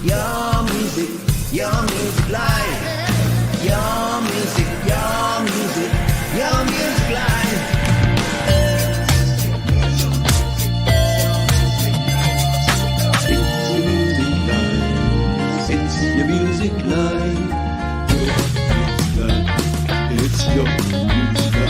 your music live. Your music live. It's your music live. It's your music live.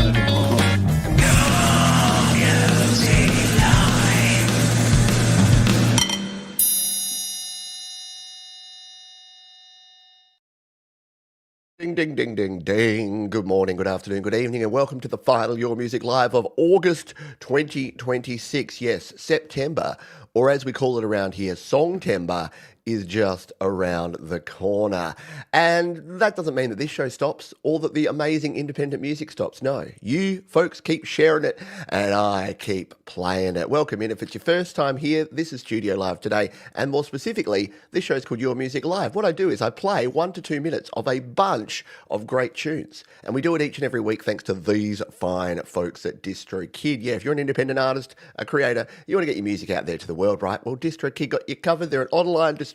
Ding, ding, ding, ding, ding. Good morning, good afternoon, good evening, and welcome to the final Your Music Live of August 2026. Yes, September, or as we call it around here, Songtember, is just around the corner. And that doesn't mean that this show stops or that the amazing independent music stops. No, you folks keep sharing it and I keep playing it. Welcome in. If it's your first time here, this is Studio Live today. And more specifically, this show is called Your Music Live. What I do is I play 1 to 2 minutes of a bunch of great tunes. And we do it each and every week thanks to these fine folks at DistroKid. Yeah, if you're an independent artist, a creator, you want to get your music out there to the world, right? Well, DistroKid got you covered. They're an online distributor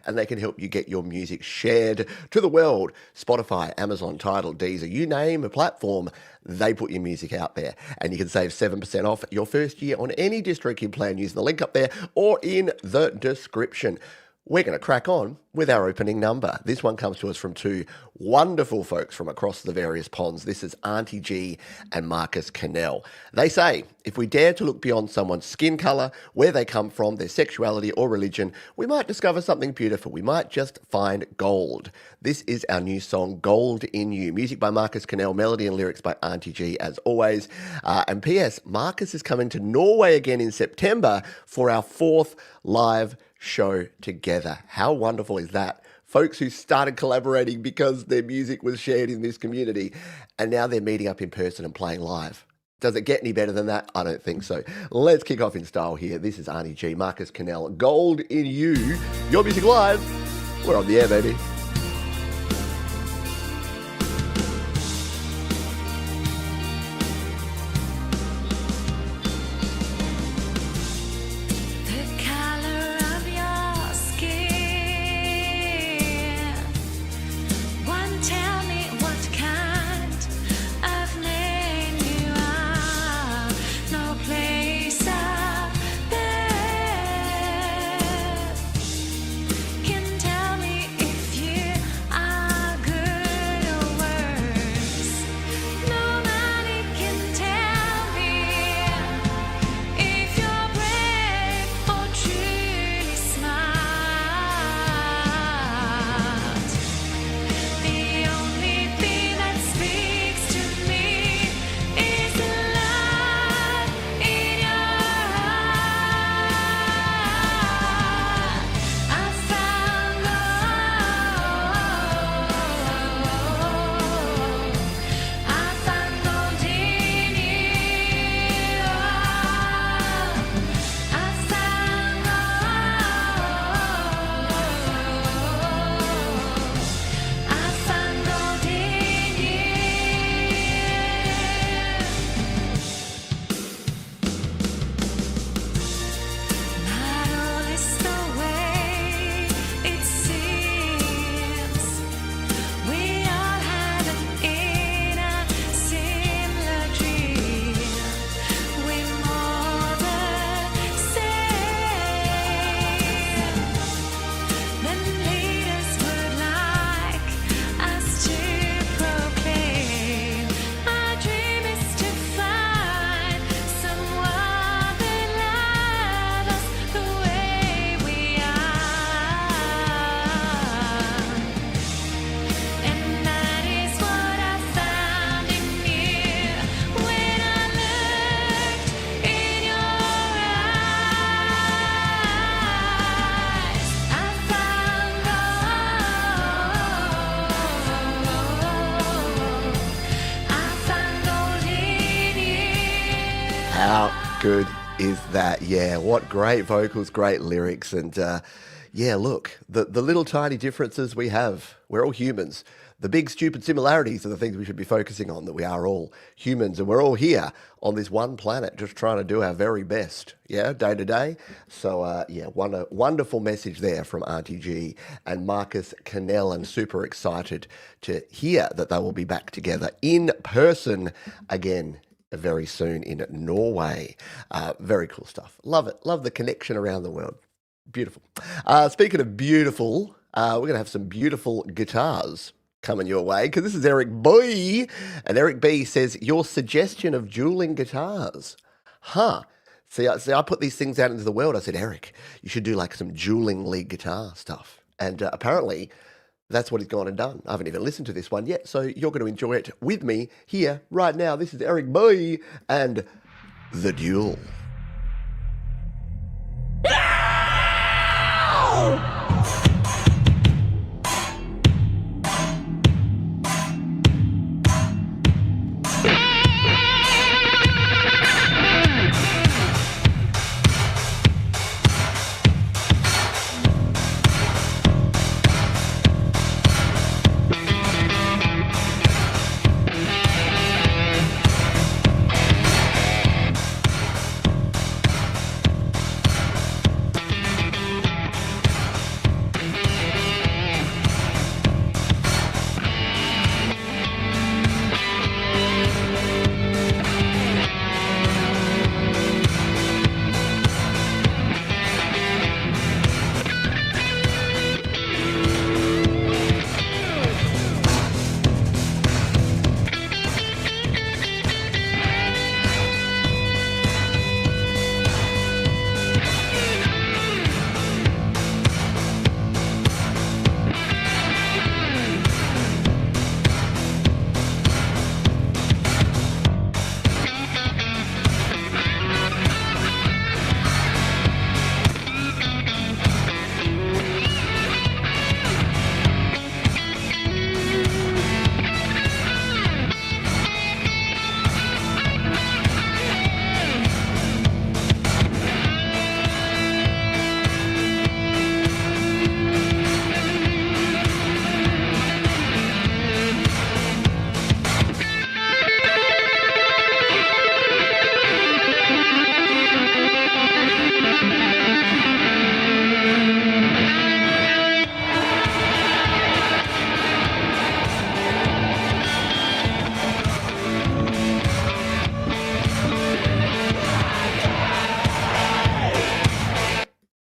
and they can help you get your music shared to the world. Spotify, Amazon, Tidal, Deezer, you name a platform, they put your music out there. And you can save 7% off your first year on any DistroKid plan using the link up there or in the description. We're going to crack on with our opening number. This one comes to us from two wonderful folks from across the various ponds. This is Auntie G and Marcus Cannell. They say, if we dare to look beyond someone's skin colour, where they come from, their sexuality or religion, we might discover something beautiful. We might just find gold. This is our new song, Gold in You. Music by Marcus Cannell, melody and lyrics by Auntie G, as always. And P.S., Marcus is coming to Norway again in September for our 4th live show together. How wonderful is that? Folks who started collaborating because their music was shared in this community and now they're meeting up in person and playing live. Does it get any better than that? I don't think so. Let's kick off in style here. This is Auntie G, Marcus Cannell, Gold in You. Your Music Live. We're on the air, baby. How good is that? Yeah, what great vocals, great lyrics. And yeah, look, the little tiny differences we have, we're all humans. The big stupid similarities are the things we should be focusing on, that we are all humans and we're all here on this one planet just trying to do our very best, day to day. So, wonderful message there from Auntie G and Marcus Cannell, and super excited to hear that they will be back together in person again very soon in Norway. Very cool stuff. Love it. Love the connection around the world. Beautiful. Speaking of beautiful, we're going to have some beautiful guitars coming your way, because this is Eric B. And Eric B says, your suggestion of dueling guitars. See, I put these things out into the world. I said, Eric, you should do like some dueling lead guitar stuff. And apparently that's what he's gone and done. I haven't even listened to this one yet, so you're going to enjoy it with me here right now. This is Eric B and The Duel.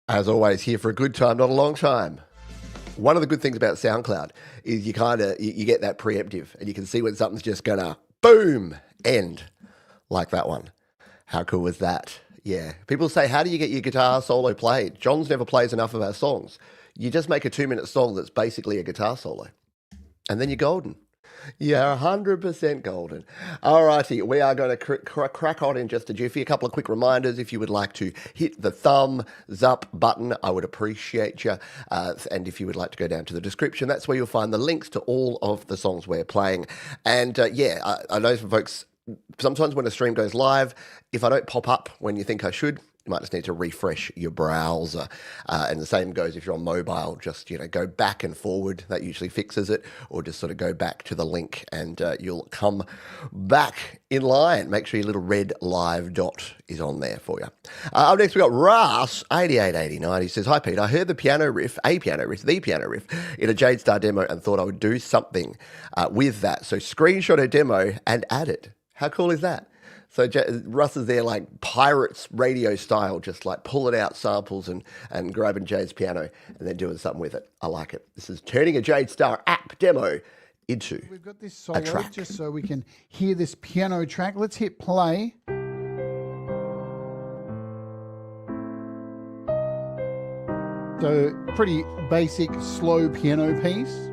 As always, here for a good time, not a long time. One of the good things about SoundCloud is you get that preemptive, and you can see when something's just gonna boom end, like that one. How cool was that? Yeah. People say, how do you get your guitar solo played? John's never plays enough of our songs. You just make a 2-minute song that's basically a guitar solo, and then you're golden. Yeah, 100% golden. All righty, we are going to crack on in just a jiffy. A couple of quick reminders. If you would like to hit the thumbs up button, I would appreciate you. And if you would like to go down to the description, that's where you'll find the links to all of the songs we're playing. And I know some folks, sometimes when a stream goes live, if I don't pop up when you think I should, you might just need to refresh your browser. And the same goes if you're on mobile, just, go back and forward. That usually fixes it. Or just sort of go back to the link and you'll come back in line. Make sure your little red live dot is on there for you. Up next, we've got Russ8889. He says, hi, Pete. I heard the piano riff in a Jade Star demo and thought I would do something with that. So screenshot a demo and add it. How cool is that? So Russ is there like Pirates radio style, just like pulling out samples and grabbing Jade's piano and then doing something with it. I like it. This is turning a Jade Star app demo into We've got this solo just so we can hear this piano track. Let's hit play. So pretty basic slow piano piece.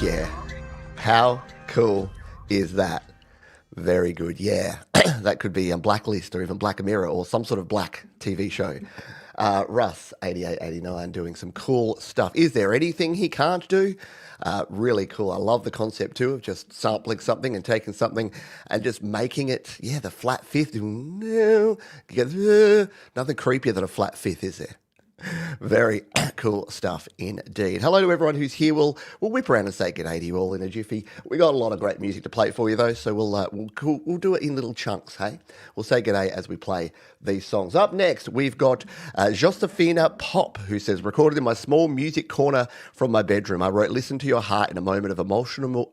yeah. How cool is that? Very good, yeah. That could be Blacklist or even Black Mirror or some sort of black TV show. Russ, 8889, doing some cool stuff. Is there anything he can't do? Really cool. I love the concept too of just sampling something and taking something and just making it, yeah, the flat fifth. Nothing creepier than a flat fifth, is there? Very cool stuff indeed. Hello to everyone who's here. We'll whip around and say g'day to you all in a jiffy. We got a lot of great music to play for you though, so we'll do it in little chunks. Hey, we'll say g'day as we play these songs. Up next, we've got Josefina Pop, who says, recorded in my small music corner from my bedroom. I wrote, "Listen to your heart in a moment of emotional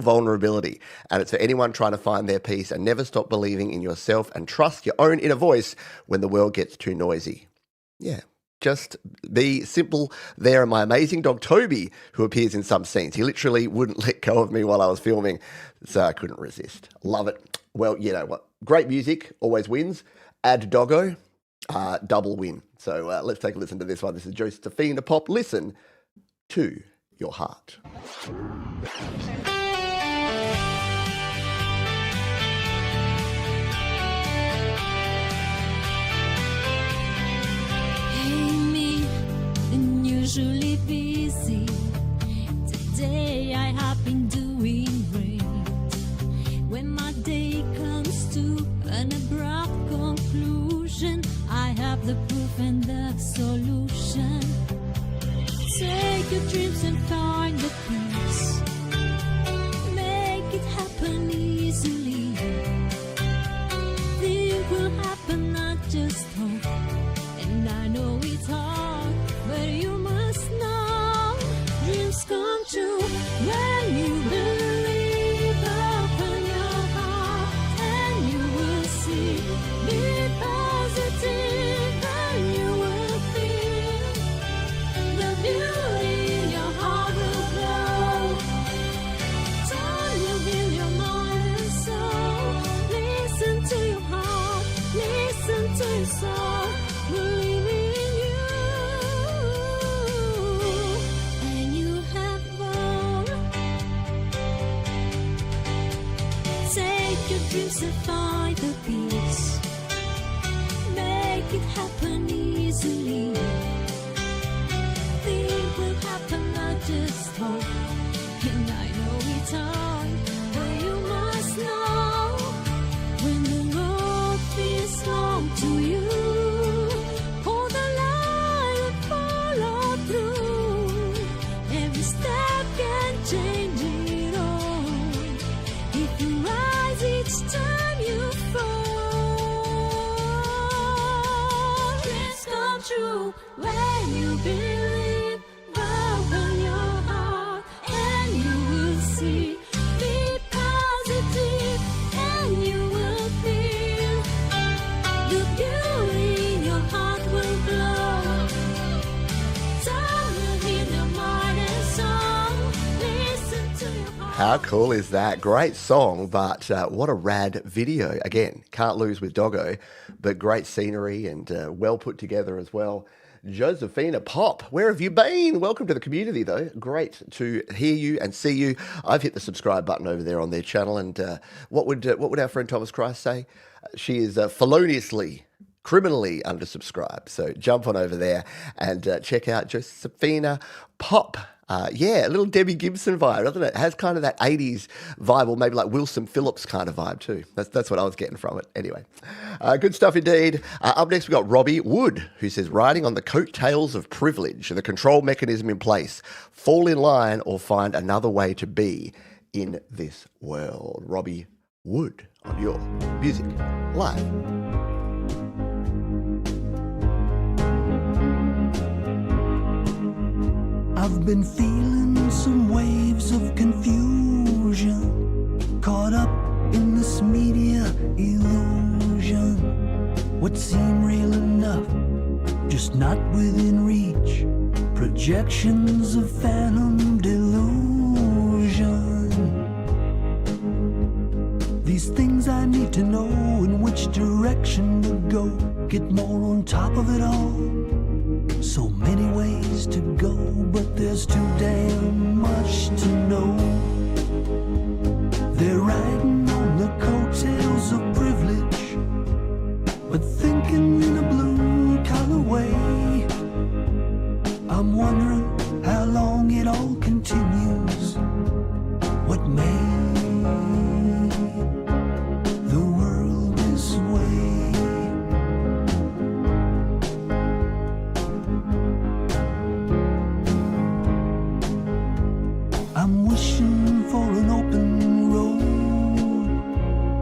vulnerability," and it's for anyone trying to find their peace and never stop believing in yourself and trust your own inner voice when the world gets too noisy. Yeah, just be simple there. And my amazing dog Toby, who appears in some scenes, he literally wouldn't let go of me while I was filming, so I couldn't resist. Love it. Well, you know what? Great music always wins. Add doggo, double win. So let's take a listen to this one. This is Josefina Pop. Listen to your heart. Usually busy. Today I have been doing great. When my day comes to an abrupt conclusion, I have the proof and the solution. Take your dreams and find the peace. Make it happen easily. Things will happen, I just hope. And I know it's hard, but you must know dreams come true when you believe. Open your heart and you will see. Be positive and you will feel the beauty in your heart will glow. Time will heal your mind and soul. Listen to your heart, listen to your soul. Believe in you, and you have won. Take your dreams and find the peace. Make it happen easily. Things will happen, I just hope. And I know it's hard, but you must know when the road feels long to you. Change it all. If you rise each time you fall. Dreams come true when you believe. Open your heart and you will see. Be positive and you will feel the beauty in your heart will glow. Time will heal your mind and soul. How cool is that? Great song, but what a rad video. Again, can't lose with Doggo, but great scenery and well put together as well. Josefina Pop, where have you been? Welcome to the community, though. Great to hear you and see you. I've hit the subscribe button over there on their channel, and what would our friend Thomas Christ say? She is feloniously, criminally undersubscribed. So jump on over there and check out Josefina Pop. Yeah, a little Debbie Gibson vibe, doesn't it? It has kind of that 80s vibe, or maybe like Wilson Phillips kind of vibe too. That's what I was getting from it. Anyway, good stuff indeed. Up next, we got Robbie Wood, who says, riding on the coattails of privilege, the control mechanism in place, fall in line or find another way to be in this world. Robbie Wood on your Music Live. I've been feeling some waves of confusion, caught up in this media illusion. What seemed real enough, just not within reach. Projections of phantom delusion. These things I need to know in which direction to go. Get more on top of it all. So many ways to go, but there's too damn much to know. They're riding on the coattails of privilege, but thinking in a blue-collar way. I'm wondering how long it all continues. What made the world this way? I'm wishing for an open road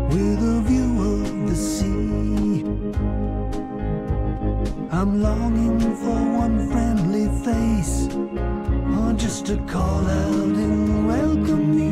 with a view of the sea. I'm longing for one friendly face, or just to call out and welcome me.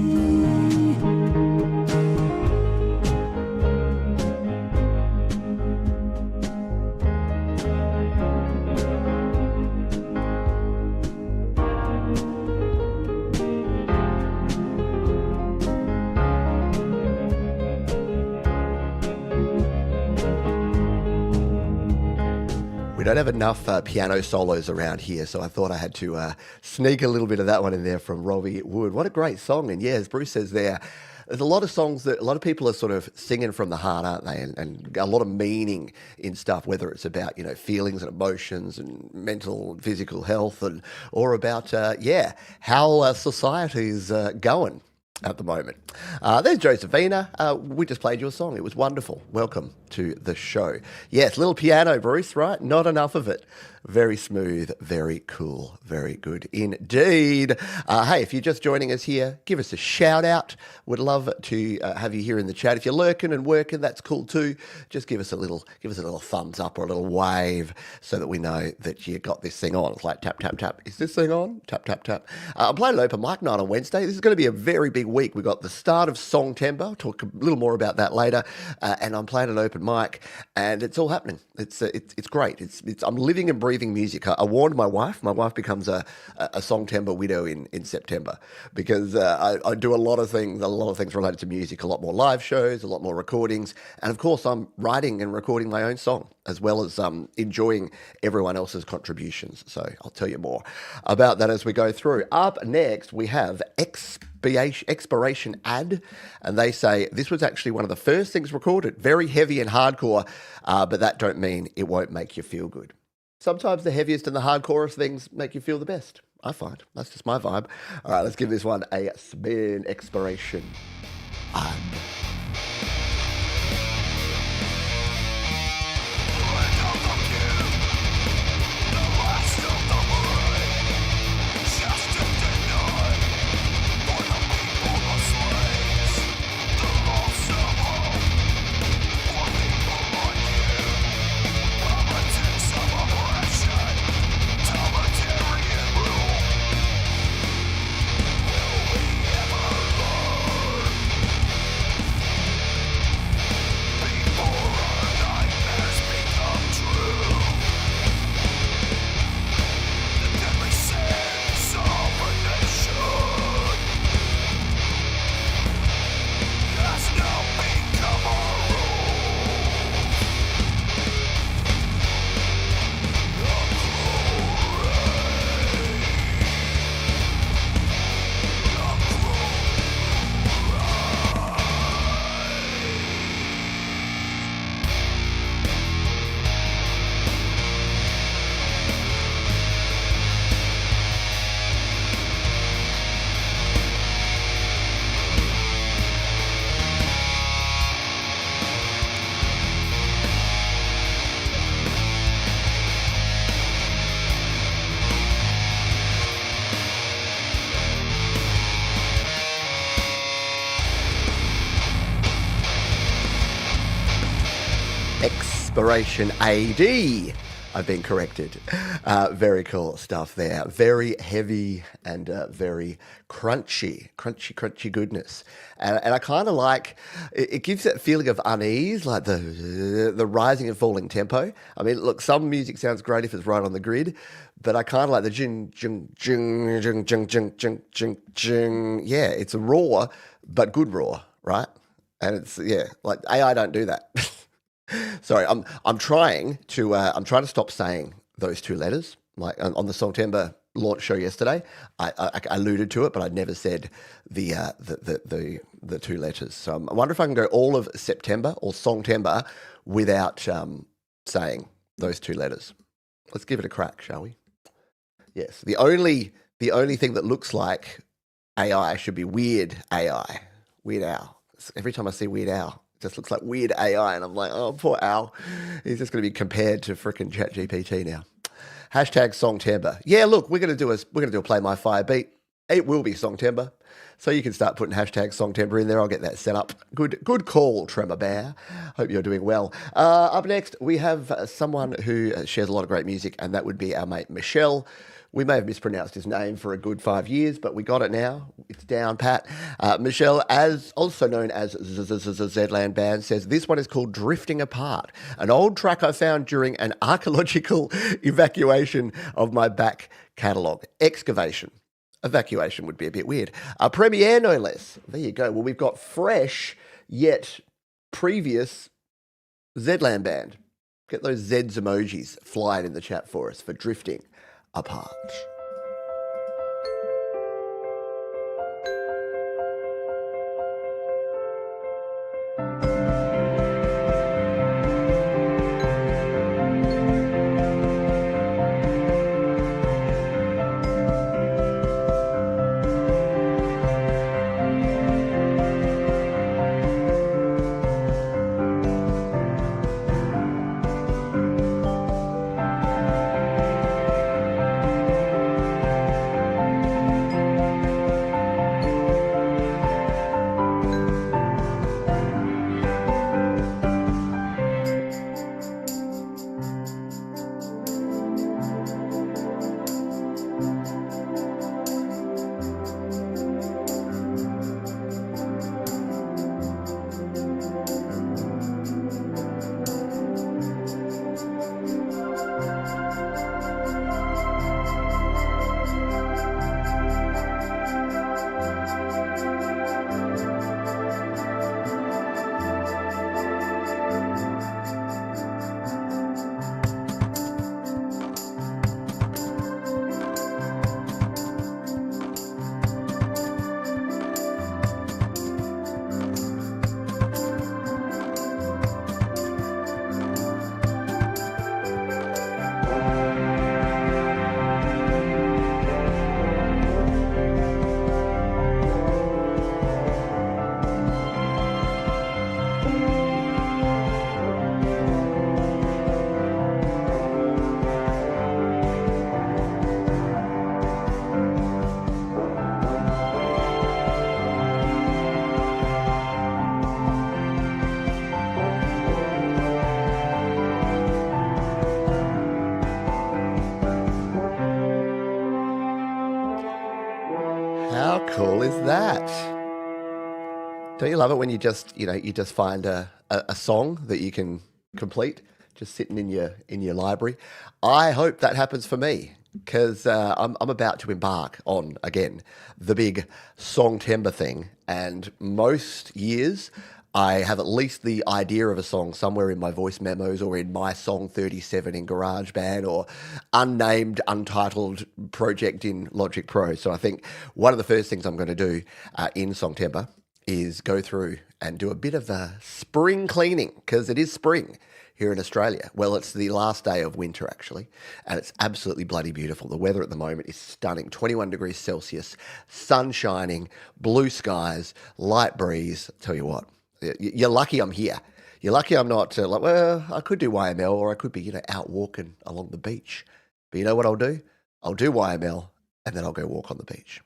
We don't have enough piano solos around here, so I thought I had to sneak a little bit of that one in there from Robbie Wood. What a great song. And yeah, as Bruce says there, there's a lot of songs that a lot of people are sort of singing from the heart, aren't they? And a lot of meaning in stuff, whether it's about, you know, feelings and emotions and mental and physical health, and or about, how society's going at the moment. There's Josephina. We just played your song. It was wonderful. Welcome to the show. Yes, little piano, Bruce, right? Not enough of it. Very smooth, very cool, very good indeed. Hey, if you're just joining us here, give us a shout out. Would love to have you here in the chat. If you're lurking and working, that's cool too. Just give us a little thumbs up or a little wave so that we know that you got this thing on. It's like tap, tap, tap. Is this thing on? Tap, tap, tap. I'm playing an open mic night on Wednesday. This is going to be a very big week. We've got the start of Songtember. I'll talk a little more about that later. And I'm playing an open mic, and it's all happening. It's great. I'm living and breathing music. I warned my wife. My wife becomes a Songtember widow in September because I do a lot of things related to music, a lot more live shows, a lot more recordings, and of course I'm writing and recording my own song as well as enjoying everyone else's contributions. So I'll tell you more about that as we go through. Up next we have Expiration Ad, and they say this was actually one of the first things recorded, very heavy and hardcore, but that don't mean it won't make you feel good. Sometimes the heaviest and the hardcorest things make you feel the best, I find. That's just my vibe. All right, let's give this one a spin. Expiration Ad. Expiration AD. I've been corrected. Very cool stuff there. Very heavy and very crunchy goodness. And I kind of like, it gives that feeling of unease, like the rising and falling tempo. I mean, look, some music sounds great if it's right on the grid, but I kind of like the jing, jing, jing, jing, jing, jing, jing, jing, jing. Yeah, it's a raw, but good raw, right? And it's, yeah, like AI don't do that. Sorry, I'm trying to stop saying those two letters Like on the Songtember launch show yesterday, I alluded to it, but I never said the two letters. So I wonder if I can go all of September or Songtember without saying those two letters. Let's give it a crack, shall we? Yes. The only thing that looks like AI should be Weird AI. Weird Al. Every time I see Weird Al, it just looks like Weird AI, and I'm like, oh, poor Al. He's just going to be compared to frickin' ChatGPT now. Hashtag Songtember. Yeah, look, we're gonna do a Play My Fire beat. It will be Songtember, so you can start putting hashtag Songtember in there. I'll get that set up. Good call, Tremor Bear. Hope you're doing well. Up next, we have someone who shares a lot of great music, and that would be our mate Michelle. We may have mispronounced his name for a good 5 years, but we got it now. It's down pat. Michelle, as also known as Zedland Band, says this one is called Drifting Apart, an old track I found during an archaeological evacuation of my back catalogue. Excavation. Evacuation would be a bit weird. A premiere, no less. There you go. Well, we've got fresh yet previous Zedland Band. Get those Zeds emojis flying in the chat for us for Drifting Apart. How cool is that? Don't you love it when you just find a song that you can complete just sitting in your library? I hope that happens for me because I'm about to embark on, again, the big Songtember thing. And most years I have at least the idea of a song somewhere in my voice memos or in my Song 37 in GarageBand or unnamed, untitled project in Logic Pro. So I think one of the first things I'm going to do in Songtember is go through and do a bit of a spring cleaning because it is spring here in Australia. Well, it's the last day of winter, actually, and it's absolutely bloody beautiful. The weather at the moment is stunning. 21 degrees Celsius, sun shining, blue skies, light breeze. Tell you what, you're lucky I'm here. You're lucky I'm not I could do YML or I could be, out walking along the beach. But you know what I'll do? I'll do YML and then I'll go walk on the beach.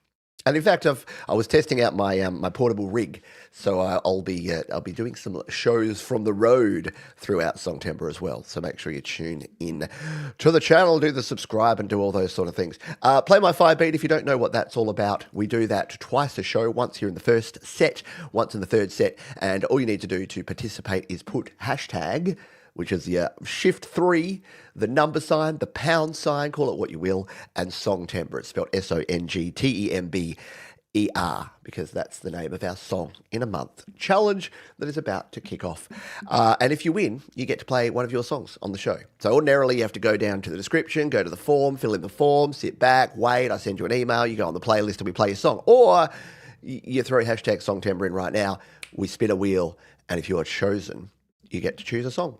And in fact, I was testing out my my portable rig, so I'll be doing some shows from the road throughout Songtember as well. So make sure you tune in to the channel, do the subscribe, and do all those sort of things. Play My Fire beat if you don't know what that's all about. We do that twice a show, once here in the first set, once in the third set, and all you need to do to participate is put hashtag, which is the shift 3, the number sign, the pound sign, call it what you will, and Songtember. It's spelled Songtember ER, because that's the name of our Song in a Month challenge that is about to kick off. And if you win, you get to play one of your songs on the show. So ordinarily you have to go down to the description, go to the form, fill in the form, sit back, wait, I send you an email, you go on the playlist and we play your song. Or you throw hashtag Songtember in right now, we spin a wheel, and if you are chosen, you get to choose a song.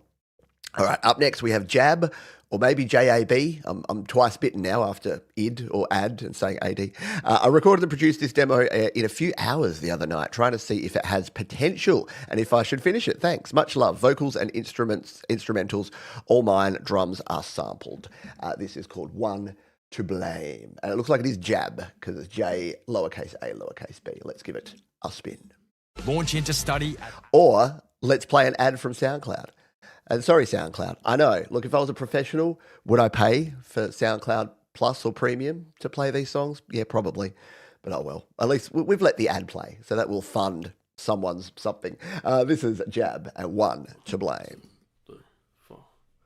All right, up next we have Jab, or maybe JAB. I'm twice bitten now after id or ad and saying AD. I recorded and produced this demo in a few hours the other night, trying to see if it has potential and if I should finish it. Thanks. Much love. Vocals and instrumentals, all mine. Drums are sampled. This is called One to Blame. And it looks like it is Jab, because it's J, lowercase a, lowercase b. Let's give it a spin. Launch into study. Or let's play an ad from SoundCloud. And sorry, SoundCloud. I know. Look, if I was a professional, would I pay for SoundCloud Plus or Premium to play these songs? Yeah, probably. But oh well. At least we've let the ad play, so that will fund someone's something. This is Jab at One to Blame.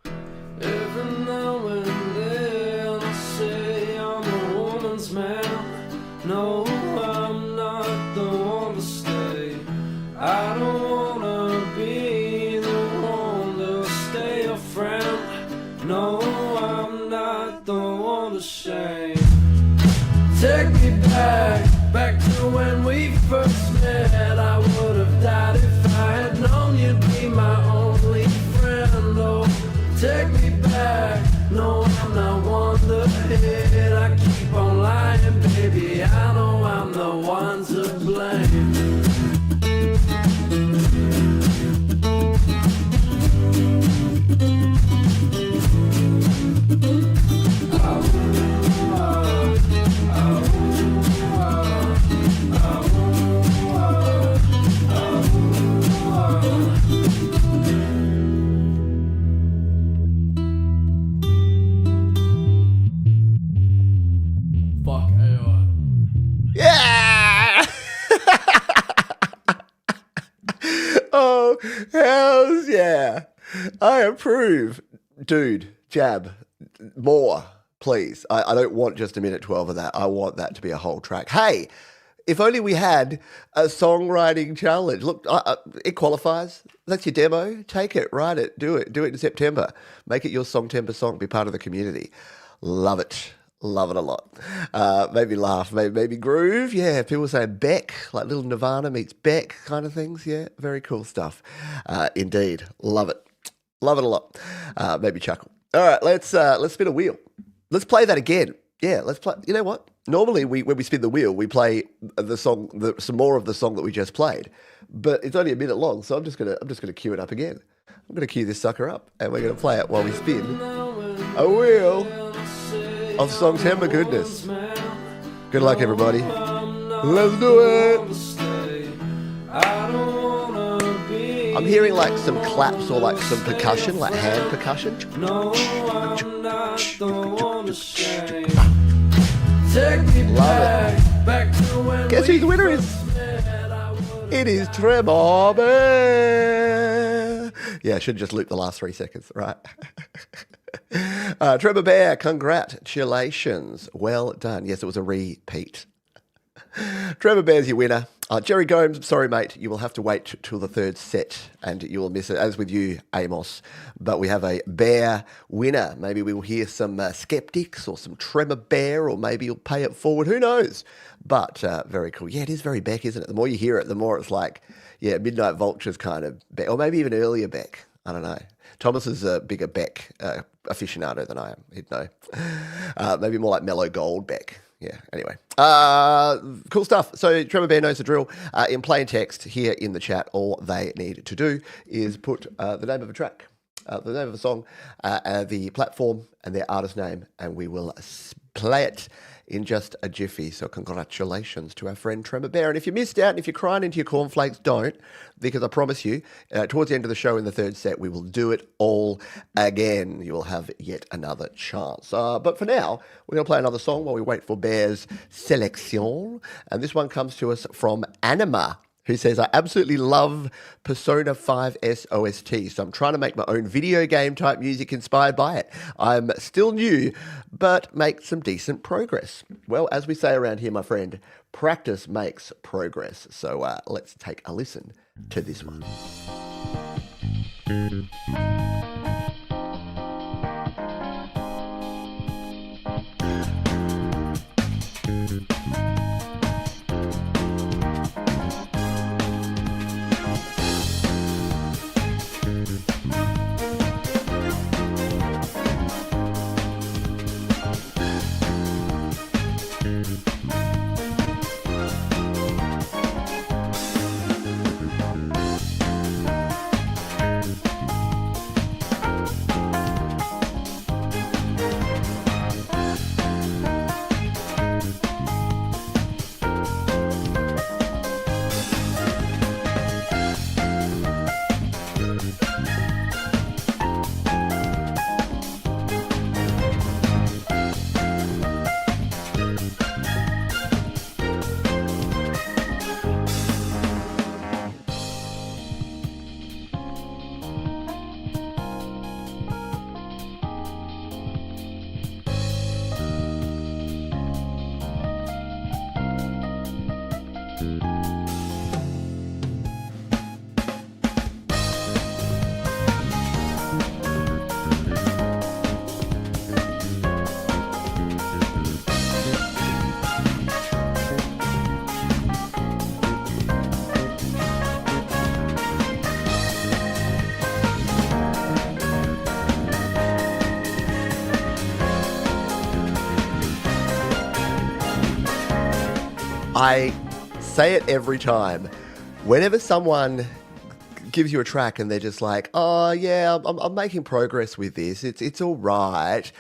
Every now and then I say I'm a woman's man. No, I'm not the one to stay. I don't wanna be the one to stay a friend. No, I'm not the one to shame. Take me back to when we first met. I would have died if I had known you'd be my only friend. Oh, take me back. No, I'm not one to hit. I keep on lying, baby. I know I'm the one to blame. Yeah! Oh, hells yeah. I approve. Dude, Jab, more, please. I don't want just a minute 12 of that. I want that to be a whole track. Hey, if only we had a songwriting challenge. Look, it qualifies. That's your demo. Take it, write it, do it. Do it in September. Make it your Songtember song. Be part of the community. Love it. Love it a lot. Maybe laugh, maybe groove. Yeah, people say Beck, like little Nirvana meets Beck kind of things. Yeah, very cool stuff. Indeed. Love it. Love it a lot. Maybe chuckle. All right, let's spin a wheel. Let's play that again. Yeah, let's play. You know what? Normally, when we spin the wheel, we play the song, some more of the song that we just played. But it's only a minute long, so I'm just gonna cue it up again. I'm gonna cue this sucker up, and we're gonna play it while we spin a wheel of Songtember goodness. Good luck, everybody. Let's do it. I'm hearing like some claps or like some percussion, like hand percussion. Love it. Guess who the winner is? It is Trevor Bear. Yeah, I should just loop the last 3 seconds, right? Trevor Bear, congratulations. Well done. Yes, it was a repeat. Trevor Bear's your winner. Jerry Gomes, I'm sorry, mate. You will have to wait till the third set and you will miss it, as with you, Amos. But we have a Bear winner. Maybe we will hear some skeptics or some Trevor Bear, or maybe you'll pay it forward. Who knows? But very cool. Yeah, it is very Beck, isn't it? The more you hear it, the more it's like, yeah, Midnight Vultures kind of Beck, or maybe even earlier Beck. I don't know. Thomas is a bigger Beck aficionado than I am. He'd know. Maybe more like Mellow Gold Beck. Yeah, anyway. Cool stuff. So Trevor Bear knows the drill. In plain text here in the chat, all they need to do is put the name of a track, the name of a song, the platform and their artist name, and we will play it in just a jiffy. So congratulations to our friend Trevor Bear. And if you missed out and if you're crying into your cornflakes, don't, because I promise you, towards the end of the show in the third set, we will do it all again. You will have yet another chance. But for now, we're going to play another song while we wait for Bear's selection. And this one comes to us from Anima. who says, I absolutely love Persona 5's OST, so I'm trying to make my own video game type music inspired by it. I'm still new, but make some decent progress. Well, as we say around here, my friend, practice makes progress. So let's take a listen to this one. I say it every time. Whenever someone gives you a track and they're just like, oh, yeah, I'm making progress with this. It's all right.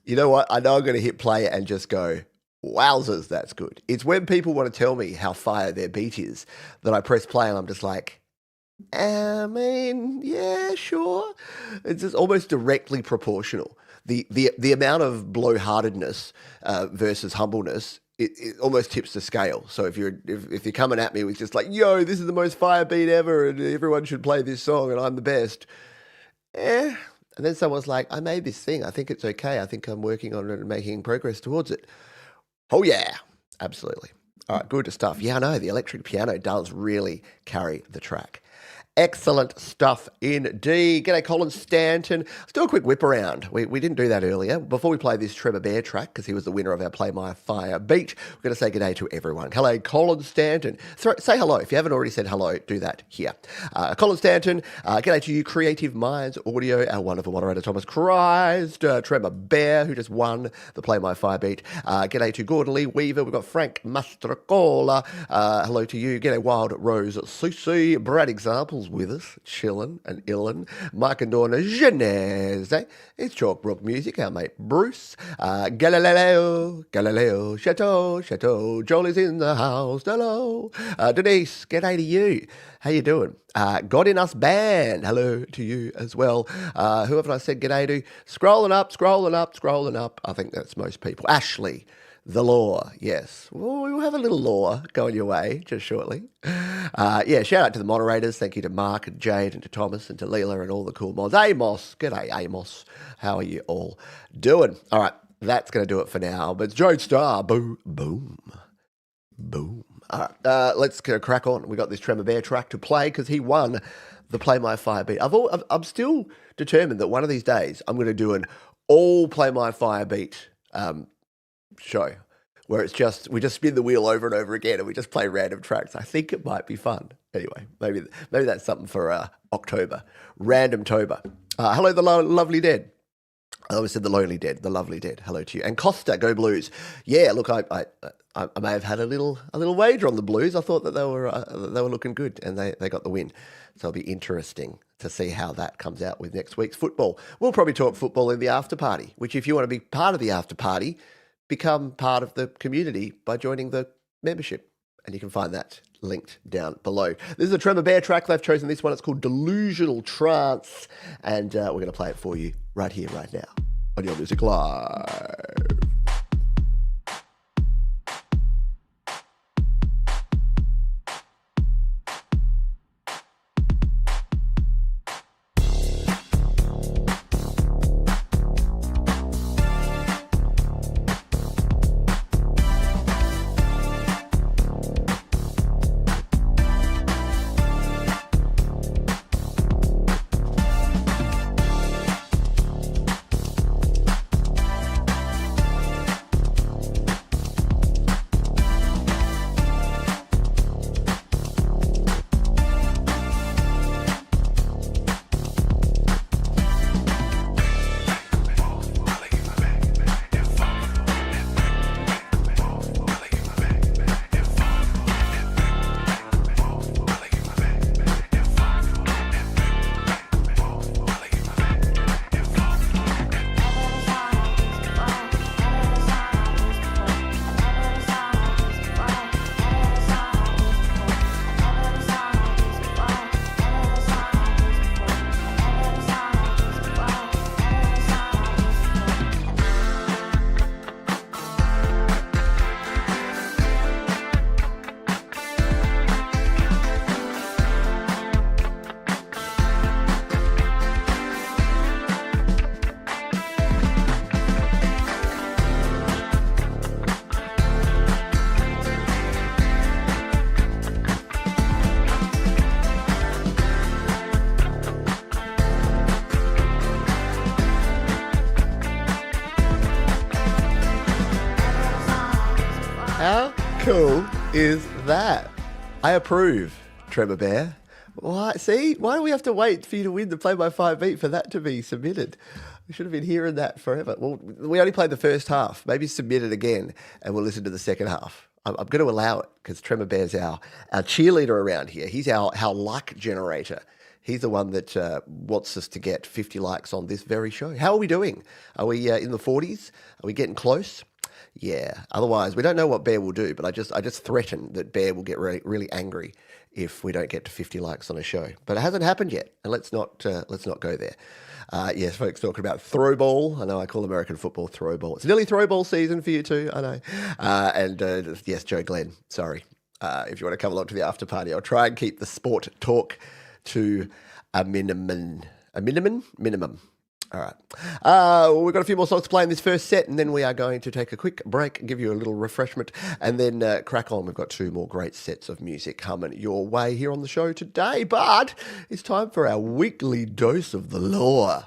You know what? I know I'm going to hit play and just go, wowzers, that's good. It's when people want to tell me how fire their beat is that I press play and I'm just like, I mean, yeah, sure. It's just almost directly proportional. The amount of blowhardedness versus humbleness, it almost tips the scale. So if you're coming at me with just like, yo, this is the most fire beat ever and everyone should play this song and I'm the best. And then someone's like, I made this thing. I think it's okay. I think I'm working on it and making progress towards it. Oh yeah, absolutely. All right, good stuff. Yeah, I know the electric piano does really carry the track. Excellent stuff indeed. G'day, Colin Stanton. Let's do a quick whip around. We didn't do that earlier. Before we play this Trevor Bear track, because he was the winner of our Play My Fire beat, we're going to say g'day to everyone. Hello, Colin Stanton. Say hello. If you haven't already said hello, do that here. Colin Stanton, g'day to you, Creative Minds Audio, our wonderful moderator, Thomas Christ, Trevor Bear, who just won the Play My Fire beat. G'day to Gordon Lee Weaver. We've got Frank Mastracola. Hello to you. G'day, Wild Rose Susi. Brad Examples with us, chillin' and illin'. Mike and Donna Genese. It's Chalkbrook Music, our mate Bruce. Galileo, Chateau. Jolie's in the house. Hello. Denise, g'day to you. How you doing? God in Us Band. Hello to you as well. Who have I said g'day to? Scrolling up. I think that's most people. Ashley. The Law, yes. Well, we'll have a little law going your way just shortly. Shout out to the moderators. Thank you to Mark and Jade and to Thomas and to Leela and all the cool mods. Amos, g'day Amos. How are you all doing? All right, that's going to do it for now. But it's Jode Star. Boom. All right, let's crack on. We got this Tremor Bear track to play because he won the Play My Fire beat. I'm still determined that one of these days I'm going to do an all Play My Fire beat show where it's just we just spin the wheel over and over again and we just play random tracks. I think it might be fun. Anyway, maybe that's something for October. Random-tober. Hello, the lovely dead. I always said the lonely dead, the lovely dead. Hello to you. And Costa, go Blues. Yeah, look, I may have had a little wager on the Blues. I thought that they were looking good and they got the win. So it'll be interesting to see how that comes out with next week's football. We'll probably talk football in the after party, which if you want to be part of the after party, become part of the community by joining the membership. And you can find that linked down below. This is a Tremor Bear track. They've chosen this one. It's called Delusional Trance. And we're going to play it for you right here, right now on Your Music Live. cool is that? I approve, Tremor Bear. Why? See, why do we have to wait for you to win the Play by 5 beat for that to be submitted? We should have been hearing that forever. Well, we only played the first half. Maybe submit it again and we'll listen to the second half. I'm going to allow it because Tremor Bear's our cheerleader around here. He's our like generator. He's the one that wants us to get 50 likes on this very show. How are we doing? Are we in the 40s? Are we getting close? Yeah. Otherwise, we don't know what Bear will do, but I just threaten that Bear will get really, really angry if we don't get to 50 likes on a show. But it hasn't happened yet, and let's not go there. Yes, folks talking about throw ball. I know I call American football throw ball. It's nearly throw ball season for you too, I know. And yes, Joe Glenn, sorry. If you want to come along to the after party, I'll try and keep the sport talk to a minimum. A minimum. All right. We've got a few more songs to play in this first set, and then we are going to take a quick break, give you a little refreshment, and then crack on. We've got two more great sets of music coming your way here on the show today. But it's time for our weekly dose of the law.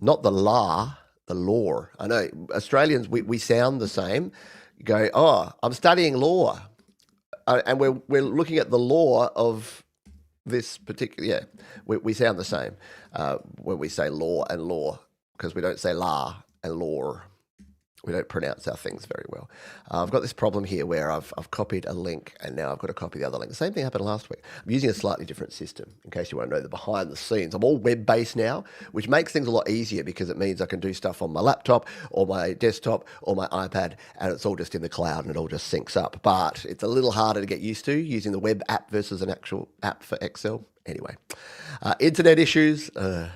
Not the la, the law. I know Australians, we sound the same. You go, oh, I'm studying law. And we're looking at the law of this particular, yeah, we sound the same when we say law and law, because we don't say la and law. We don't pronounce our things very well. I've got this problem here where I've copied a link and now I've got to copy the other link. The same thing happened last week. I'm using a slightly different system, in case you want to know the behind the scenes. I'm all web-based now, which makes things a lot easier because it means I can do stuff on my laptop or my desktop or my iPad, and it's all just in the cloud and it all just syncs up. But it's a little harder to get used to using the web app versus an actual app for Excel. Anyway, internet issues.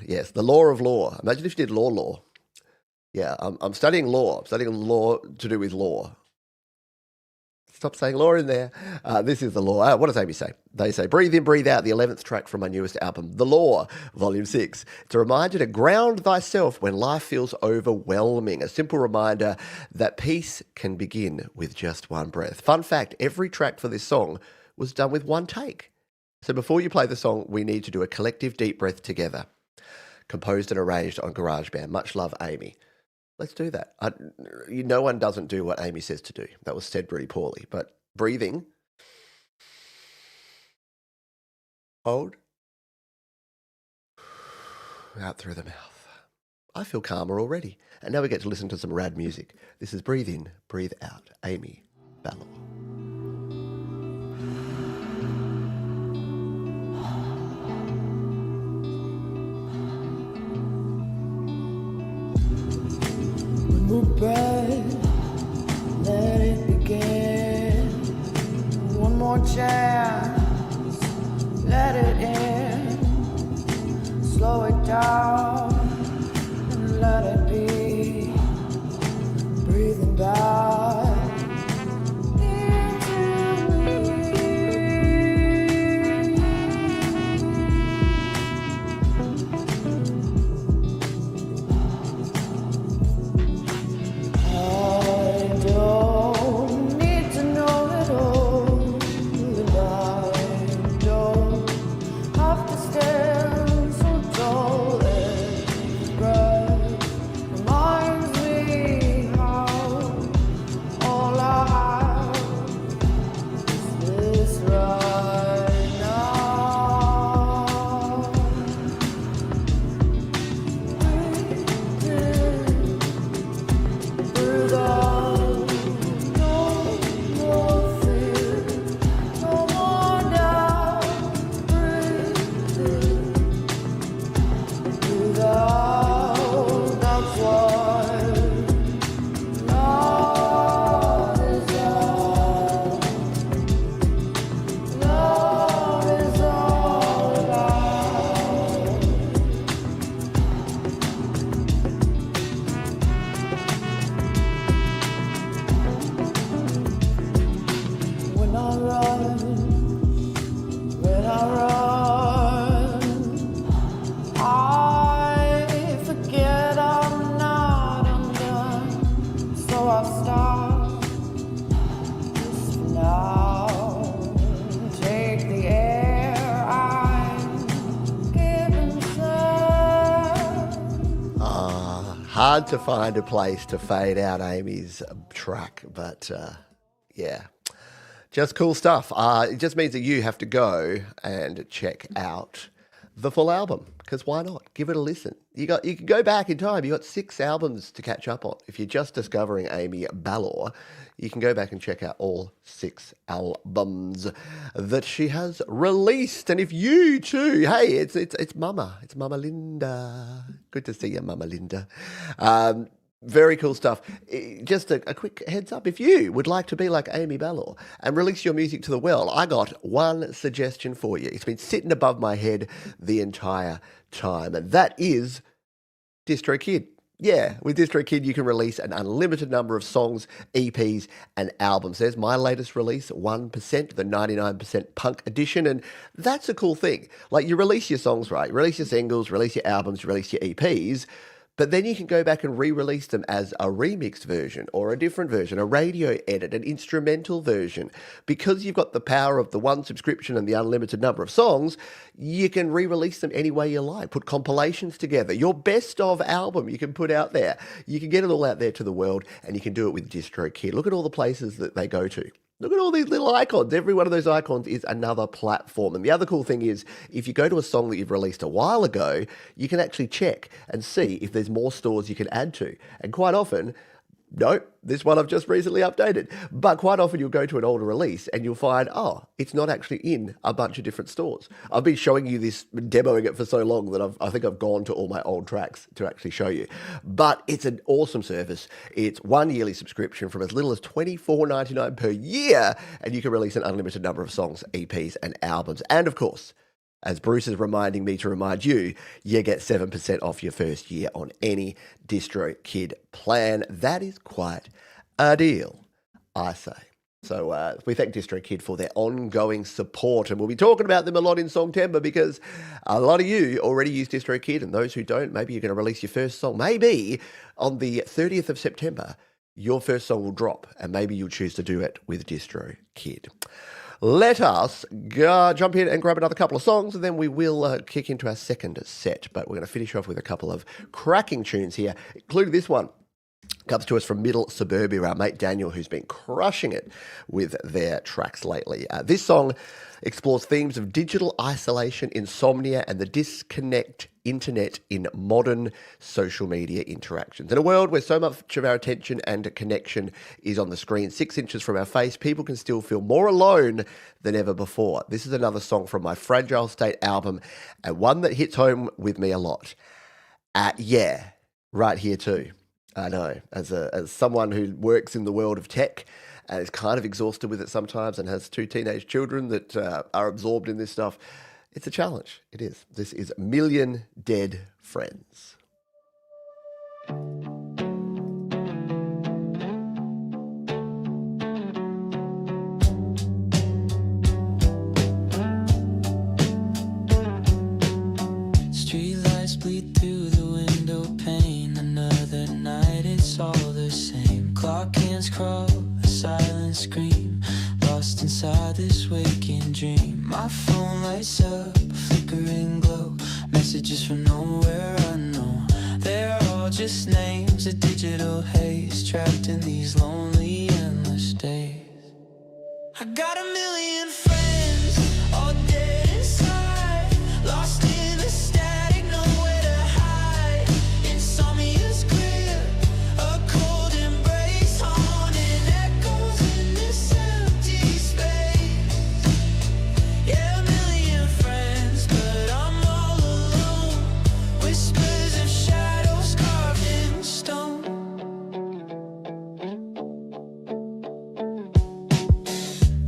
Yes, the law of law. Imagine if you did law. Yeah, I'm studying law. I'm studying law to do with law. Stop saying law in there. This is the law. What does Amy say? They say, breathe in, breathe out, the 11th track from my newest album, The Law, Volume 6. It's a reminder to ground thyself when life feels overwhelming. A simple reminder that peace can begin with just one breath. Fun fact, every track for this song was done with one take. So before you play the song, we need to do a collective deep breath together. Composed and arranged on GarageBand. Much love, Amy. Let's do that. No one doesn't do what Amy says to do. That was said really poorly. But breathing. Hold. Out through the mouth. I feel calmer already. And now we get to listen to some rad music. This is Breathe In, Breathe Out. Amy Balor. Move back, let it begin. One more chance, let it in. Slow it down and let it be. Breathing back into me. I don't need to know it all, and I don't have to stand so tall. Every breath reminds me how all I have is this right now. Breathe in. Breathe out, no more fear, no more doubt. Breathe in, breathe out. That's what love is all. Love is all about. When I run, I forget I'm not undone. So I'll stop just for now. Take the air I'm given, sir. Hard to find a place to fade out Amy's track, but yeah. Just cool stuff. It just means that you have to go and check out the full album, because why not? Give it a listen. You can go back in time. You got 6 albums to catch up on. If you're just discovering Amy Ballor, you can go back and check out all 6 albums that she has released. And if you too, hey, it's Mama Linda. Good to see you, Mama Linda. Very cool stuff. Just a quick heads up, if you would like to be like Amy Ballor and release your music to the world, I got one suggestion for you. It's been sitting above my head the entire time, and that is DistroKid. Yeah, with DistroKid, you can release an unlimited number of songs, EPs, and albums. There's my latest release, 1%, the 99% Punk Edition, and that's a cool thing. Like, you release your songs, right? You release your singles, release your albums, release your EPs, but then you can go back and re-release them as a remixed version or a different version, a radio edit, an instrumental version. Because you've got the power of the one subscription and the unlimited number of songs, you can re-release them any way you like. Put compilations together. Your best of album you can put out there. You can get it all out there to the world, and you can do it with DistroKid. Look at all the places that they go to. Look at all these little icons. Every one of those icons is another platform. And the other cool thing is, if you go to a song that you've released a while ago, you can actually check and see if there's more stores you can add to. And quite often, no, this one I've just recently updated. But quite often you'll go to an older release and you'll find, oh, it's not actually in a bunch of different stores. I've been showing you this, demoing it for so long that I think I've gone to all my old tracks to actually show you. But it's an awesome service. It's 1 yearly subscription from as little as $24.99 per year, and you can release an unlimited number of songs, EPs, and albums. And of course, as Bruce is reminding me to remind you, you get 7% off your first year on any DistroKid plan. That is quite a deal, I say. So we thank DistroKid for their ongoing support, and we'll be talking about them a lot in Songtember, because a lot of you already use DistroKid, and those who don't, maybe you're going to release your first song. Maybe on the 30th of September, your first song will drop, and maybe you'll choose to do it with DistroKid. Let us jump in and grab another couple of songs, and then we will kick into our second set. But we're going to finish off with a couple of cracking tunes here, including this one. Comes to us from Middle Suburbia, our mate Daniel, who's been crushing it with their tracks lately. This song explores themes of digital isolation, insomnia, and the disconnect internet in modern social media interactions. In a world where so much of our attention and connection is on the screen, 6 inches from our face, people can still feel more alone than ever before. This is another song from my Fragile State album, and one that hits home with me a lot. Yeah, right here too. I know, as someone who works in the world of tech and is kind of exhausted with it sometimes and has 2 teenage children that are absorbed in this stuff, it's a challenge. It is. This is Million Dead Friends. Streetlights bleed through the window pane. Another night, it's all the same. Clock hands crawl, a silent scream. Lost inside this waking dream. My phone lights up, a flickering glow. Messages from nowhere unknown. They're all just names, a digital haze. Trapped in these lonely, endless days. I got a million friends, all dead inside. Lost in the static, nowhere to hide. Insomnia's grip, a cold embrace. Haunting echoes in this empty space. Yeah, a million friends, but I'm all alone. Whispers of shadows carved in stone.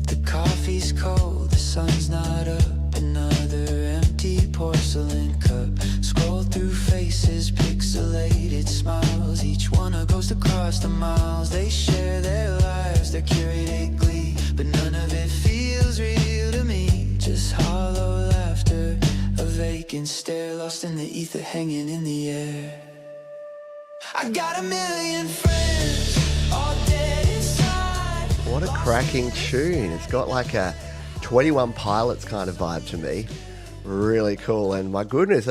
The coffee's cold, the sun's not up. Another empty porcelain cup. Scroll through faces, pixelated smiles. Each one a ghost across the miles. They share their lives, their curated glee, but none of it feels real to me. Just hollow laughter, a vacant stare, lost in the ether, hanging in the air. I got a million friends, all dead inside. What a cracking tune. It's got like a 21 Pilots kind of vibe to me. Really cool. And my goodness,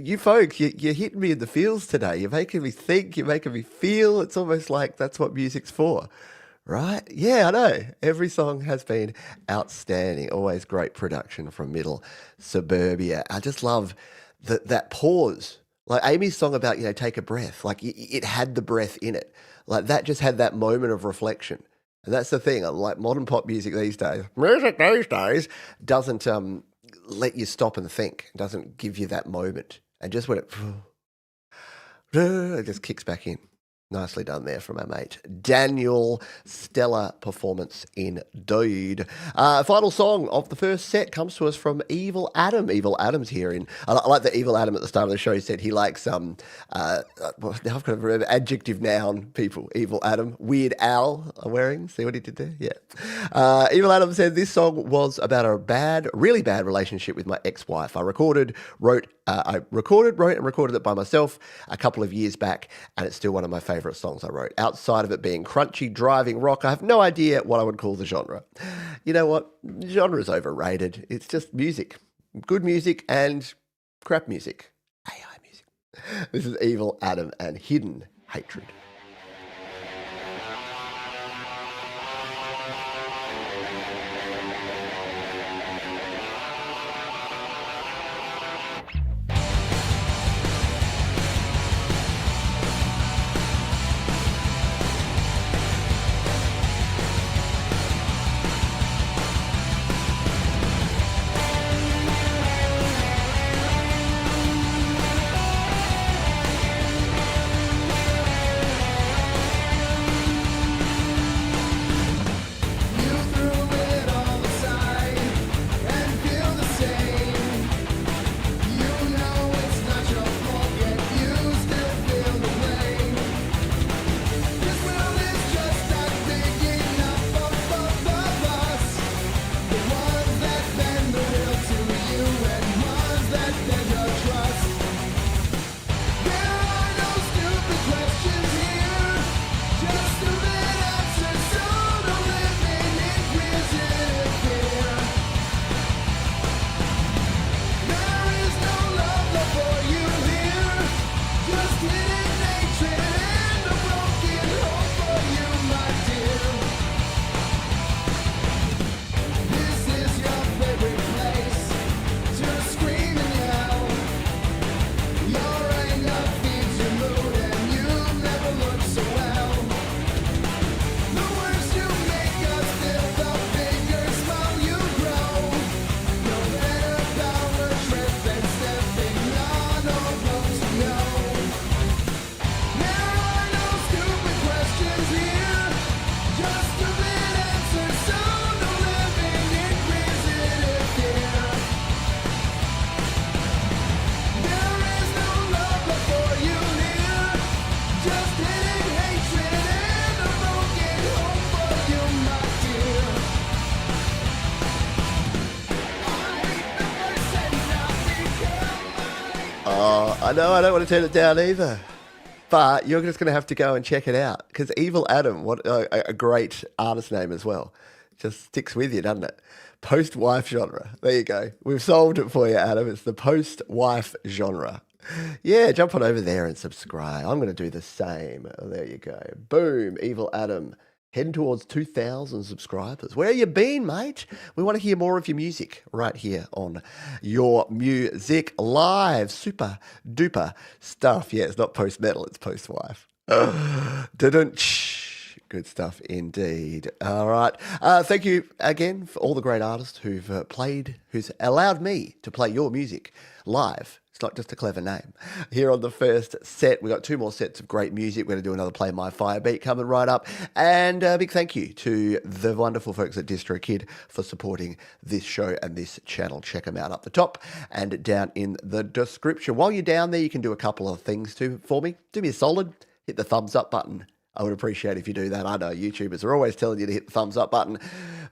you folks, you're hitting me in the feels today. You're making me think, you're making me feel. It's almost like that's what music's for. Right? Yeah, I know. Every song has been outstanding. Always great production from Middle Suburbia. I just love that pause. Like Amy's song about, take a breath. Like it had the breath in it. Like that just had that moment of reflection. And that's the thing. Like modern pop music these days doesn't let you stop and think. Doesn't give you that moment. And just when it just kicks back in. Nicely done there from our mate Daniel. Stellar performance indeed. Final song of the first set comes to us from Evil Adam. Evil Adam's here in. I like that Evil Adam at the start of the show said he likes well, now I've got to remember adjective noun people. Evil Adam. Weird Al are wearing. See what he did there? Yeah. Evil Adam said this song was about a really bad relationship with my ex-wife. I recorded, wrote, and recorded it by myself a couple of years back, and it's still one of my favourite songs I wrote. Outside of it being crunchy, driving rock, I have no idea what I would call the genre. You know what? Genre is overrated. It's just music. Good music and crap music. AI music. This is Evil Adam and Hidden Hatred. I know I don't want to turn it down either. But you're just going to have to go and check it out. Because Evil Adam, what a great artist name as well. Just sticks with you, doesn't it? Post-wife genre. There you go. We've solved it for you, Adam. It's the post-wife genre. Yeah, jump on over there and subscribe. I'm going to do the same. Oh, there you go. Boom. Evil Adam. Heading towards 2,000 subscribers. Where you been, mate? We want to hear more of your music right here on Your Music Live. Super duper stuff. Yeah, it's not post-metal, it's post-wife. Good stuff indeed. All right. Thank you again for all the great artists who've who's allowed me to play your music live. It's not just a clever name. Here on the first set, we got 2 more sets of great music. We're going to do another Play My Fire beat coming right up. And a big thank you to the wonderful folks at DistroKid for supporting this show and this channel. Check them out up the top and down in the description. While you're down there, you can do a couple of things for me. Do me a solid. Hit the thumbs up button. I would appreciate if you do that. I know YouTubers are always telling you to hit the thumbs up button,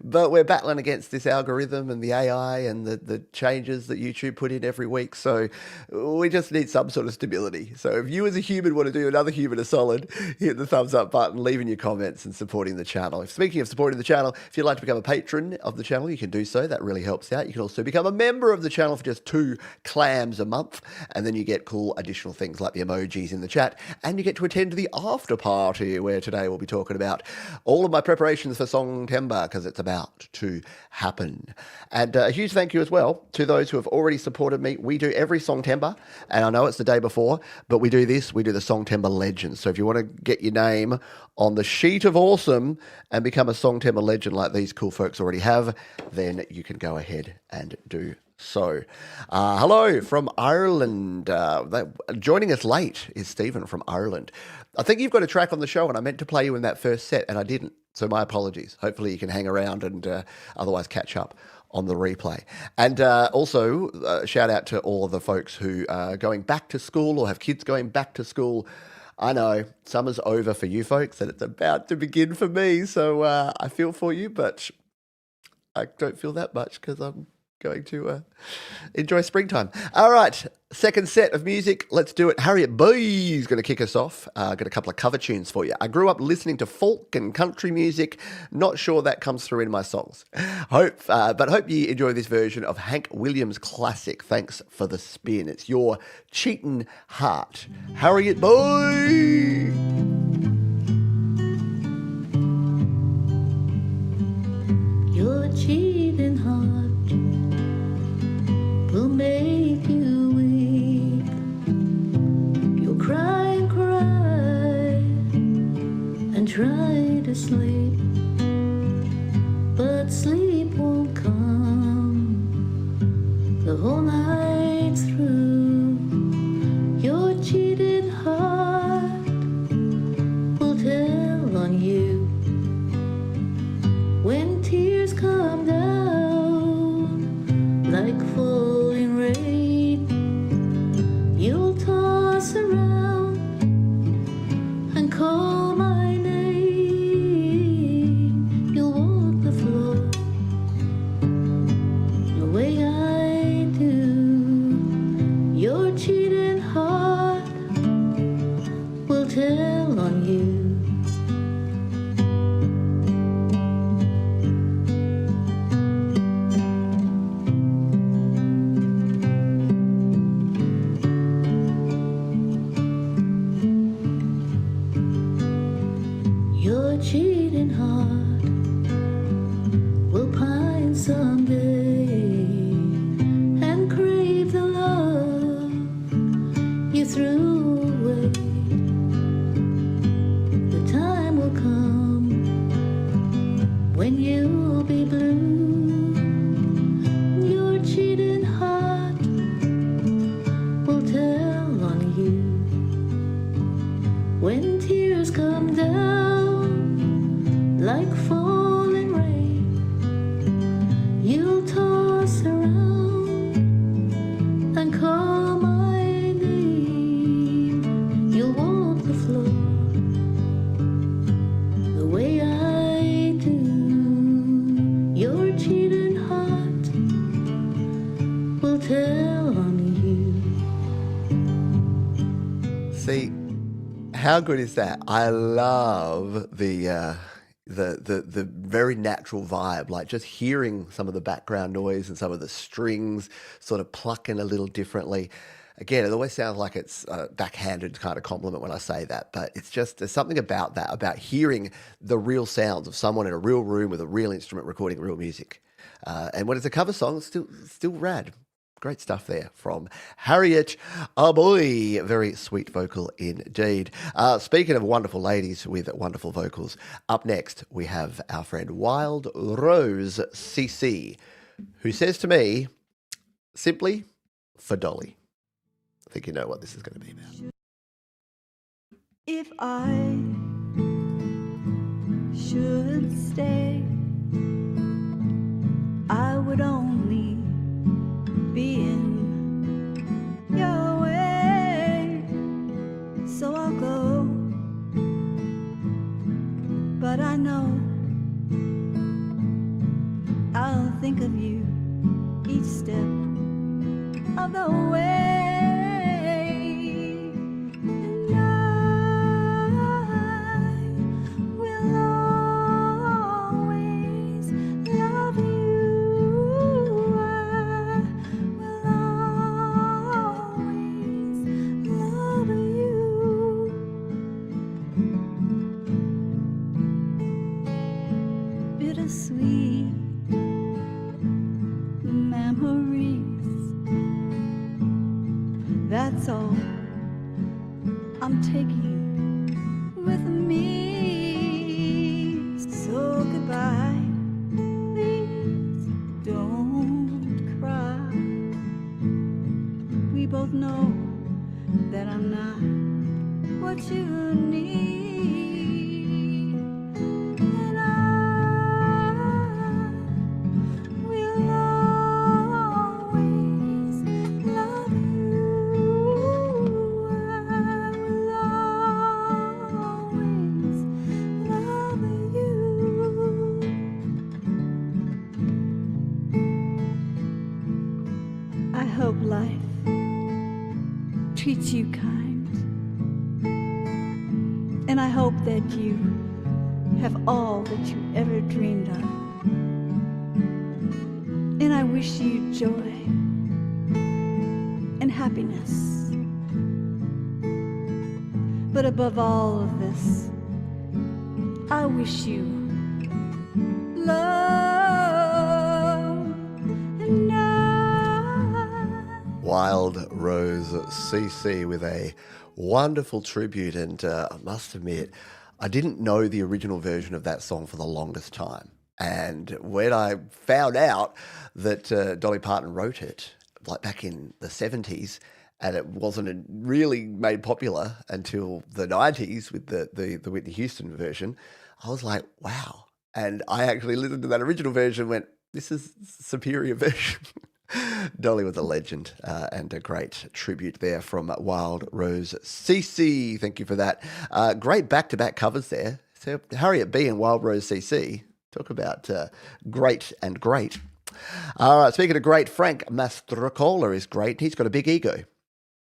but we're battling against this algorithm and the AI and the changes that YouTube put in every week. So we just need some sort of stability. So if you as a human want to do another human a solid, hit the thumbs up button, leaving your comments and supporting the channel. Speaking of supporting the channel, if you'd like to become a patron of the channel, you can do so. That really helps out. You can also become a member of the channel for just 2 clams a month. And then you get cool additional things like the emojis in the chat, and you get to attend the after party you, where today we'll be talking about all of my preparations for Songtember because it's about to happen. And a huge thank you as well to those who have already supported me. We do every Songtember, and I know it's the day before, but we do the Songtember Legends. So if you want to get your name on the sheet of awesome and become a Songtember legend like these cool folks already have, then you can go ahead and do so. Hello from Ireland. Joining us late is Stephen from Ireland. I think you've got a track on the show and I meant to play you in that first set and I didn't. So my apologies. Hopefully you can hang around and otherwise catch up on the replay. And also shout out to all of the folks who are going back to school or have kids going back to school. I know summer's over for you folks and it's about to begin for me. So I feel for you, but I don't feel that much because I'm going to enjoy springtime. All right, second set of music. Let's do it. Harriet B is going to kick us off. Got a couple of cover tunes for you. I grew up listening to folk and country music. Not sure that comes through in my songs. But hope you enjoy this version of Hank Williams' classic. Thanks for the spin. It's Your Cheatin' Heart. Harriet B. Your cheating heart will make you weep. You'll cry and cry and try to sleep, but sleep won't come the whole night through. Your cheating heart will tell on you when tears come down like falling rain. You'll toss around and call my name. You'll walk the floor the way I do. Your cheating heart will tell on you. Your cheating heart will pine someday and crave the love you threw away. The time will come when you'll be blue. Your cheating heart will tell on you when tears come down like falling rain. You'll toss around and call my name. You'll walk the floor the way I do. Your cheating heart will tell on you. See, how good is that? I love the very natural vibe, like just hearing some of the background noise and some of the strings sort of plucking a little differently. Again, it always sounds like it's a backhanded kind of compliment when I say that, but it's just, there's something about that, about hearing the real sounds of someone in a real room with a real instrument recording real music. And when it's a cover song, it's still rad. Great stuff there from Harriet. Oh boy, very sweet vocal indeed. Speaking of wonderful ladies with wonderful vocals, up next we have our friend Wild Rose CC, who says to me, simply for Dolly. I think you know what this is going to be about. If I should stay, I would only be in your way, so I'll go, but I know I'll think of you each step of the way. And I will always love you. I will always love you. I'm taking with me. So goodbye, please don't cry. We both know that I'm not what you need, and I will always love you. I will always love you. I hope life treats you kind. And I hope that you have all that you ever dreamed of. And I wish you joy and happiness. But above all of this, I wish you love and Wild Rose CC with a wonderful tribute, and I must admit, I didn't know the original version of that song for the longest time. And when I found out that Dolly Parton wrote it, like back in the 70s, and it wasn't really made popular until the 90s with the Whitney Houston version, I was like, wow. And I actually listened to that original version and went, this is superior version. Dolly was a legend, and a great tribute there from Wild Rose CC. Thank you for that. Great back-to-back covers there. So Harriet B and Wild Rose CC. Talk about great and great. All right, speaking of great, Frank Mastrocola is great. He's got a big ego.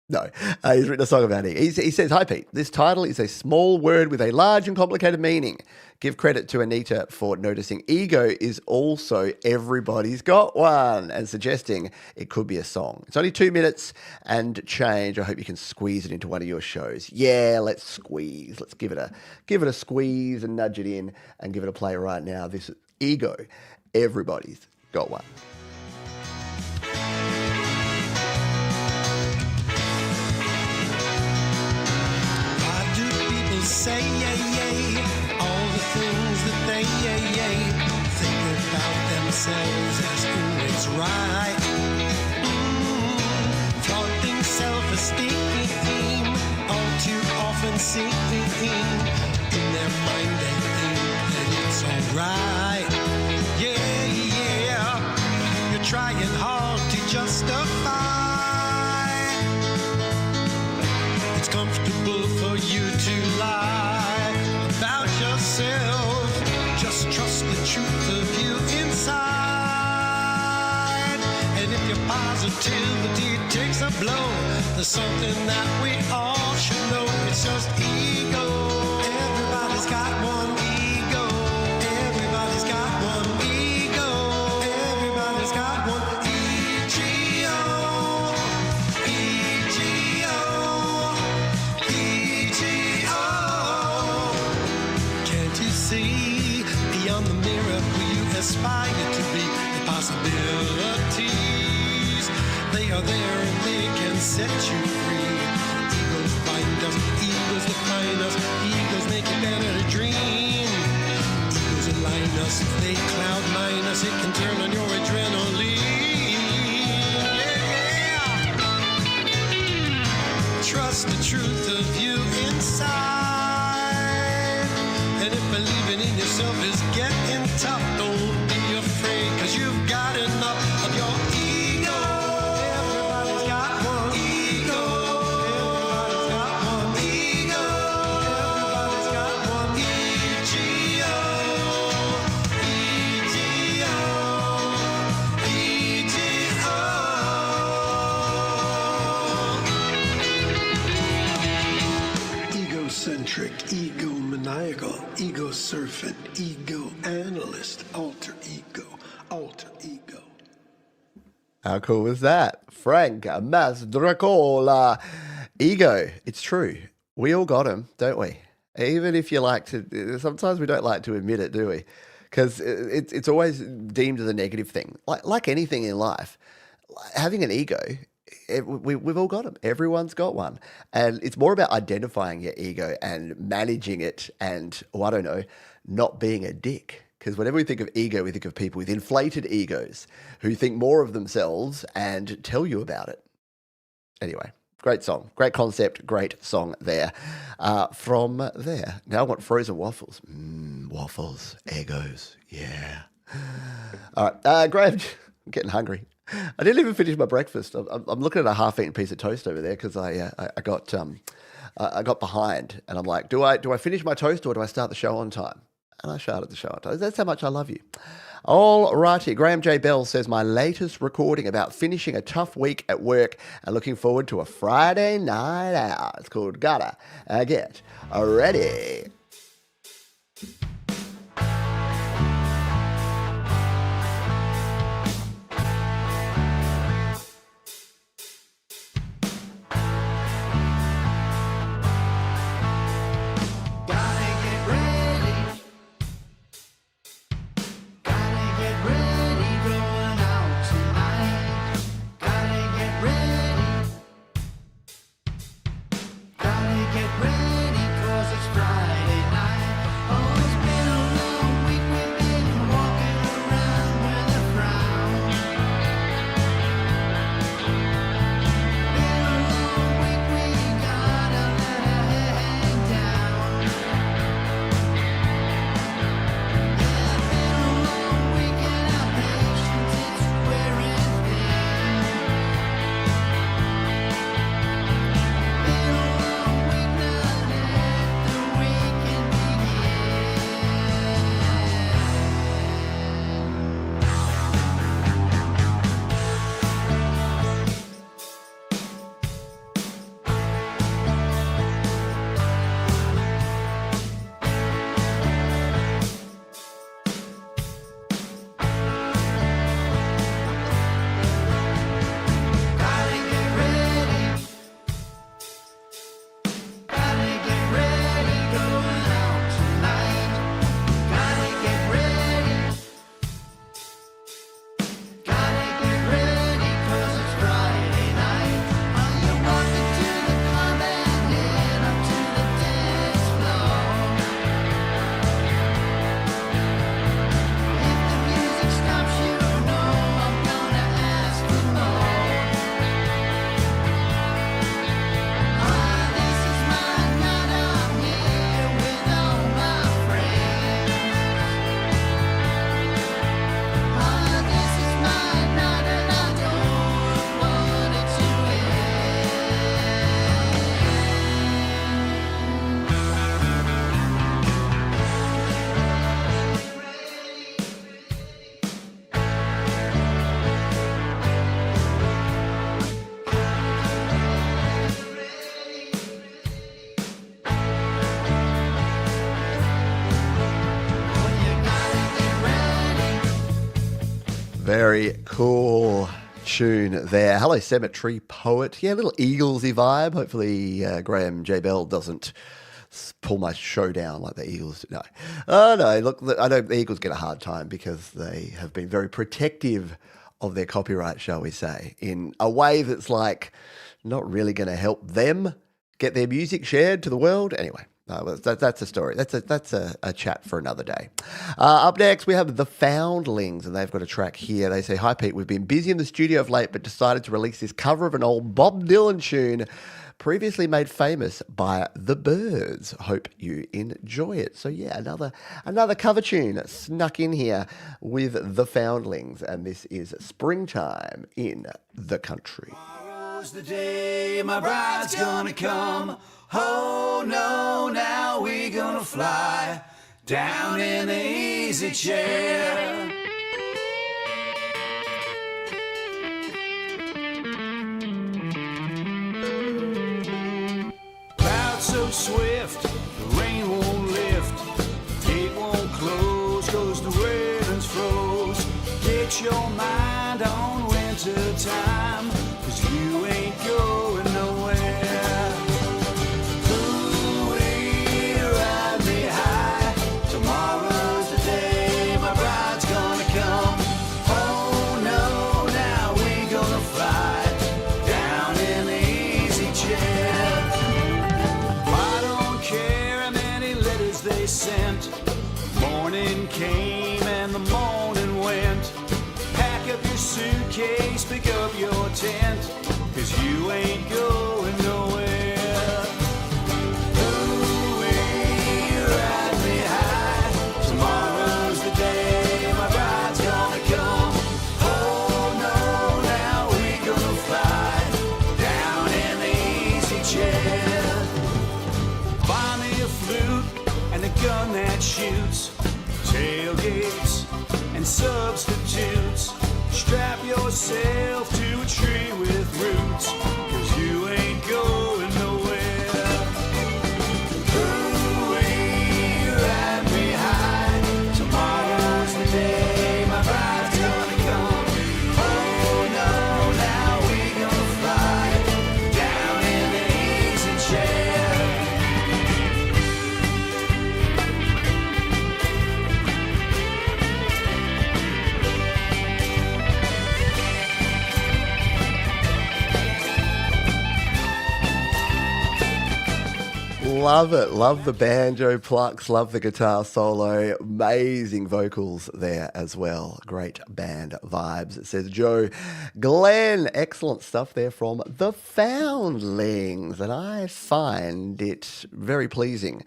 No, he's written a song about it. He says, hi, Pete. This title is a small word with a large and complicated meaning. Give credit to Anita for noticing ego is also everybody's got one and suggesting it could be a song. It's only 2 minutes and change. I hope you can squeeze it into one of your shows. Yeah, let's squeeze. Let's give it a squeeze and nudge it in and give it a play right now. This is ego. Everybody's got one. Say all the things that they think about themselves as it's right. Flaunting self-esteem, all too often seen in their mind they think that it's alright. Yeah, you're trying hard to justify. It's comfortable for you to lie about yourself. Just trust the truth of you inside. And if your positivity takes a blow, there's something that we all should know. It's just ego. Everybody's got one ego. Everybody's got one ego. Everybody's got one ego. Can't you see beyond the mirror who you aspire to be? The possibilities, they are there and they can set you free. Egos bind us, egos define us, egos make it better to dream. Egos align us, they cloud mine us, it can turn on your adrenaline. Yeah. Trust the truth of you inside. And if believing in yourself is getting tough, don't be afraid, 'cause you've got enough of your ego. Everybody's got one ego. Everybody's got one ego. Everybody's got one ego. Egocentric, egomaniacal, ego surfing, ego analyst, alter ego, alter ego. How cool was that? Frank Mastrocola. Ego. It's true. We all got him, don't we? Even if you like to, sometimes we don't like to admit it, do we? Because it's always deemed as a negative thing. Like anything in life, having an ego, we've all got them. Everyone's got one. And it's more about identifying your ego and managing it and, I don't know, not being a dick. Because whenever we think of ego, we think of people with inflated egos who think more of themselves and tell you about it. Anyway, great song, great concept, great song there. From there, now I want frozen waffles. Waffles, egos, yeah. All right, Graham, I'm getting hungry. I didn't even finish my breakfast. I'm looking at a half-eaten piece of toast over there because I got behind, and I'm like, do I finish my toast or do I start the show on time? And I started the show on time. That's how much I love you. All righty. Graham J. Bell says, my latest recording about finishing a tough week at work and looking forward to a Friday night out. It's called Gotta Get Ready. Very cool tune there. Hello, Cemetery Poet. Yeah, a little Eaglesy vibe. Hopefully, Graham J. Bell doesn't pull my show down like the Eagles. No. Oh, no. Look, I know the Eagles get a hard time because they have been very protective of their copyright, shall we say, in a way that's like not really going to help them get their music shared to the world. Anyway. That's a story. That's a chat for another day. Up next, we have The Foundlings, and they've got a track here. They say, hi, Pete, we've been busy in the studio of late, but decided to release this cover of an old Bob Dylan tune previously made famous by The Byrds. Hope you enjoy it. So, yeah, another cover tune snuck in here with The Foundlings, and this is Springtime in the Country. Tomorrow's the day my bride's gonna come. Oh no, now we gonna fly down in the easy chair. Clouds so swift, the rain won't lift, the gate won't close, 'cause the weather's froze. Get your mind on winter time, 'cause you ain't going nowhere. Down they sent. Morning came and the morning went. Pack up your suitcase, pick up your tent, 'cause you ain't going nowhere. Ooh, you ride me high. Tomorrow's the day my bride's gonna come. Oh no, now we gonna fly down in the easy chair. Buy me a flute and a gun that shoots, tailgates and substitutes. Strap yourself to a tree with roots, 'cause you ain't going nowhere. Ooh, you ride me high. Tomorrow's the day my bride's gonna come. Oh no, now we gonna fly down in the easy chair. Love it. Love the banjo plucks. Love the guitar solo. Amazing vocals there as well. Great band vibes, it says Joe. Glenn, excellent stuff there from the Foundlings. And I find it very pleasing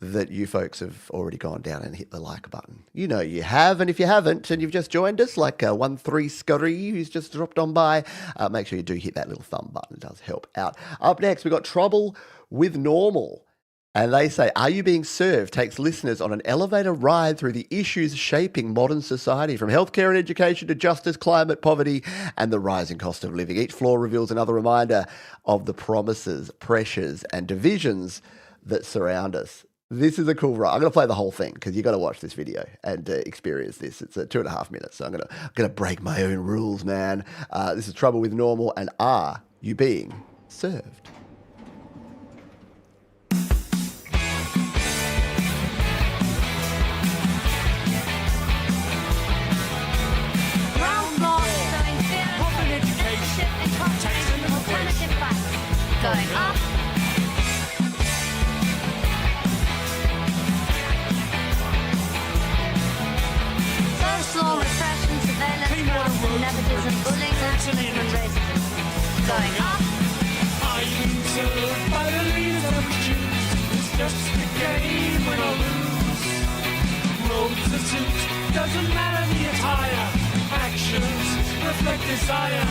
that you folks have already gone down and hit the like button. You know you have, and if you haven't and you've just joined us, like 13 Scotty who's just dropped on by, make sure you do hit that little thumb button. It does help out. Up next, we've got Trouble with Normal. And they say, Are You Being Served? Takes listeners on an elevator ride through the issues shaping modern society, from healthcare and education to justice, climate, poverty, and the rising cost of living. Each floor reveals another reminder of the promises, pressures, and divisions that surround us. This is a cool ride. I'm going to play the whole thing because you got to watch this video and experience this. It's 2.5 minutes, so I'm going to break my own rules, man. This is Trouble with Normal, and Are You Being Served? Going up. First floor repression, surveillance, corruption, nepotism, bullying, racism, and racism. Going up. Are you being served by the leaders that we choose? It's just a game, win or lose. Robes or suit, doesn't matter the attire. Actions reflect desire.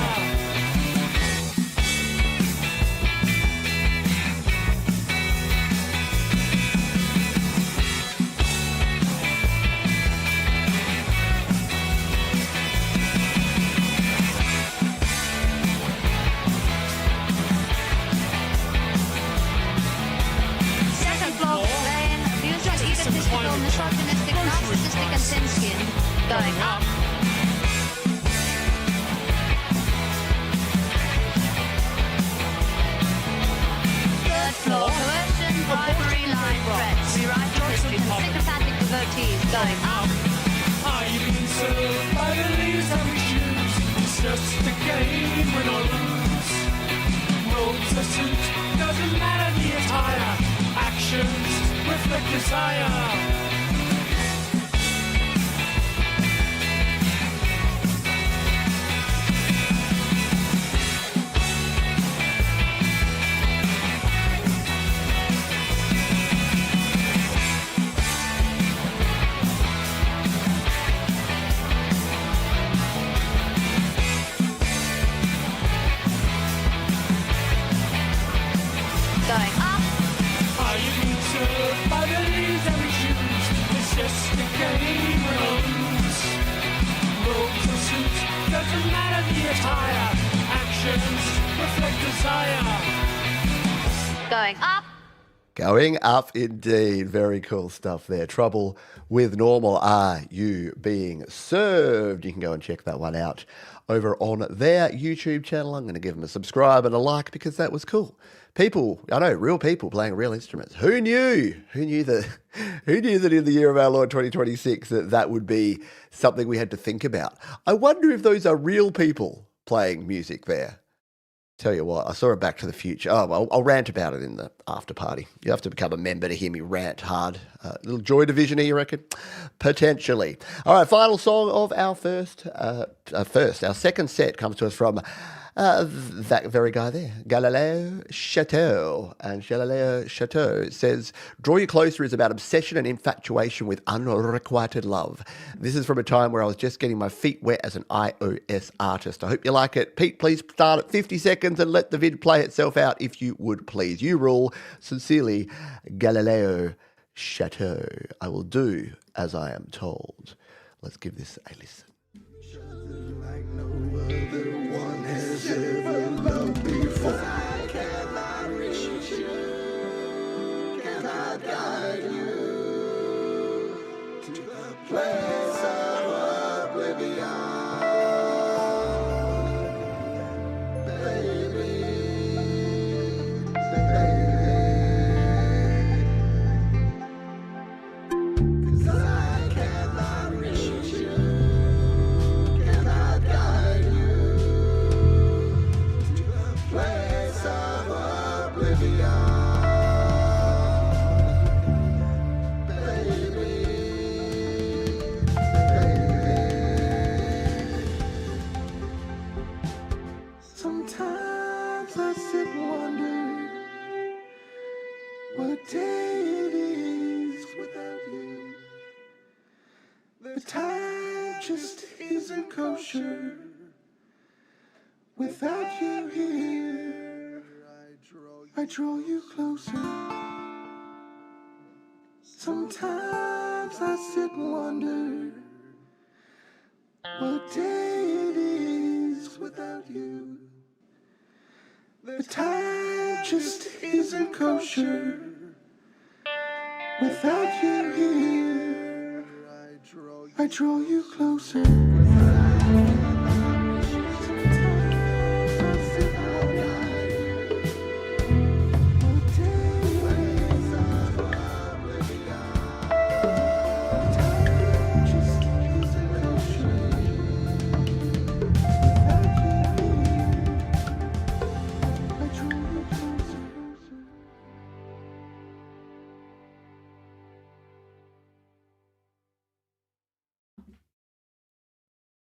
Misogynistic, narcissistic, and thin-skinned. Going up. Third floor, coercion, bribery, lying threats. Rewrite your history for sycophantic devotees. Going up. Are you being served by the leaders that we choose? It's just a game, win or lose. Robes or suit, doesn't matter the attire. Actions reflect desire. Going up. Are you being served by the leaders that we choose? It's just a game, win or lose. Robes or suits, doesn't matter the attire. Actions reflect desire. Going up. Going up indeed. Very cool stuff there. Trouble with Normal. Are You Being Served? You can go and check that one out over on their YouTube channel. I'm going to give them a subscribe and a like because that was cool. People, I know, real people playing real instruments. Who knew? Who knew that in the year of our Lord 2026 that would be something we had to think about? I wonder if those are real people playing music there. Tell you what, I saw a Back to the Future. Oh, well, I'll rant about it in the after party. You have to become a member to hear me rant hard. Little Joy Division here, you reckon? Potentially. All right, final song of our our second set comes to us from that very guy there, Galileo Chateau. And Galileo Chateau says, Draw You Closer is about obsession and infatuation with unrequited love. This is from a time where I was just getting my feet wet as an iOS artist. I hope you like it. Pete, please start at 50 seconds and let the vid play itself out if you would please. You rule. Sincerely, Galileo Chateau. I will do as I am told. Let's give this a listen. Like no other one has ever loved before. I cannot reach you, cannot guide you to the place of oblivion. Baby, baby, 'cause I cannot reach you. Cannot guide you to the place of oblivion, baby, baby. Sometimes I sit and wonder what day it is without you. The time just isn't kosher without you here. I draw you closer. Sometimes I sit and wonder what day it is without you. The time just isn't kosher without you here. I draw you closer.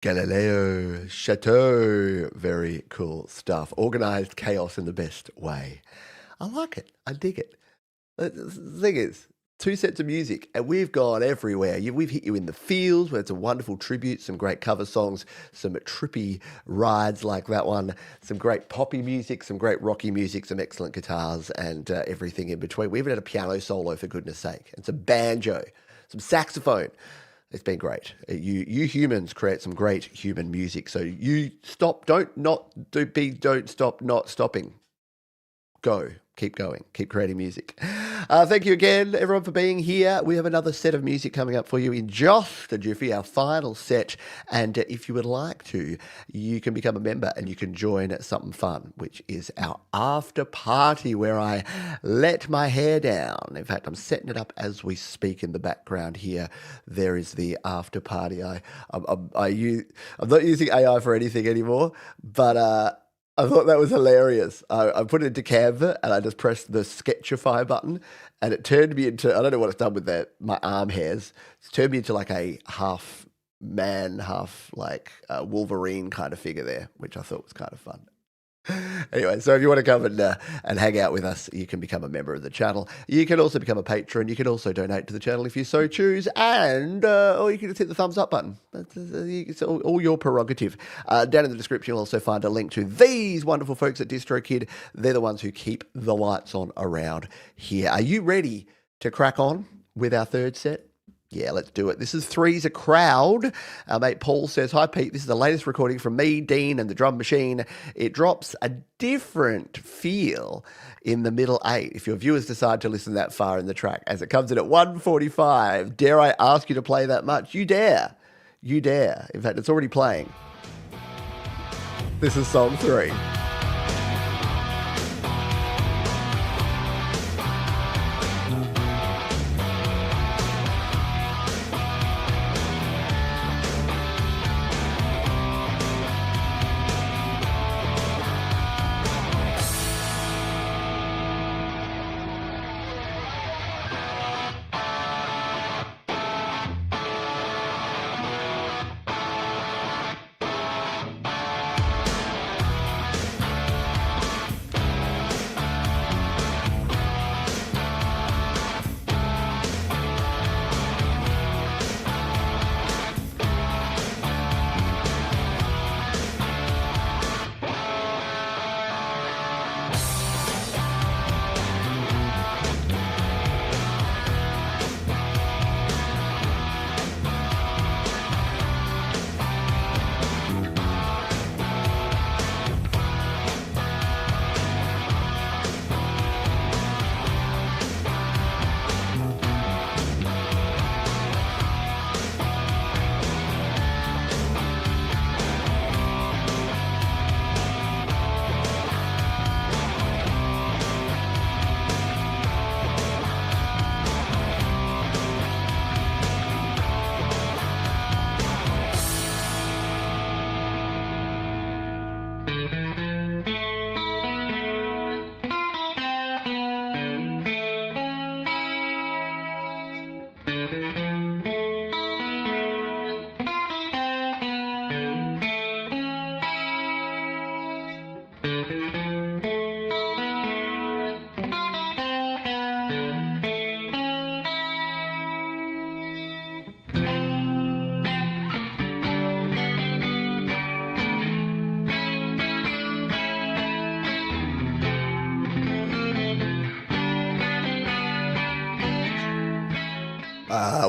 Galileo Chateau. Very cool stuff. Organized chaos in the best way. I like it. I dig it. The thing is, 2 sets of music, and we've gone everywhere. We've hit you in the fields, where it's a wonderful tribute, some great cover songs, some trippy rides like that one, some great poppy music, some great rocky music, some excellent guitars, and everything in between. We even had a piano solo, for goodness sake, and some banjo, some saxophone. It's been great. You humans create some great human music. So you stop, don't stop not stopping. Go. Keep going. Keep creating music. Thank you again, everyone, for being here. We have another set of music coming up for you in just a jiffy, our final set. And if you would like to, you can become a member and you can join something fun, which is our after party, where I let my hair down. In fact, I'm setting it up as we speak in the background here. There is the after party. I'm not using AI for anything anymore, but I thought that was hilarious. I put it into Canva and I just pressed the Sketchify button and it turned me into, I don't know what it's done with my arm hairs. It's turned me into like a half man, half like Wolverine kind of figure there, which I thought was kind of fun. Anyway, so if you want to come and hang out with us, you can become a member of the channel. You can also become a patron. You can also donate to the channel if you so choose, and or you can just hit the thumbs up button. It's all your prerogative. Down in the description, you'll also find a link to these wonderful folks at DistroKid. They're the ones who keep the lights on around here. Are you ready to crack on with our third set? Yeah, let's do it. This is Three's a Crowd. Our mate Paul says, Hi Pete, this is the latest recording from me, Dean, and the drum machine. It drops a different feel in the middle 8 if your viewers decide to listen that far in the track, as it comes in at 1:45. Dare I ask you to play that much? You dare. You dare. In fact, it's already playing. This is song 3.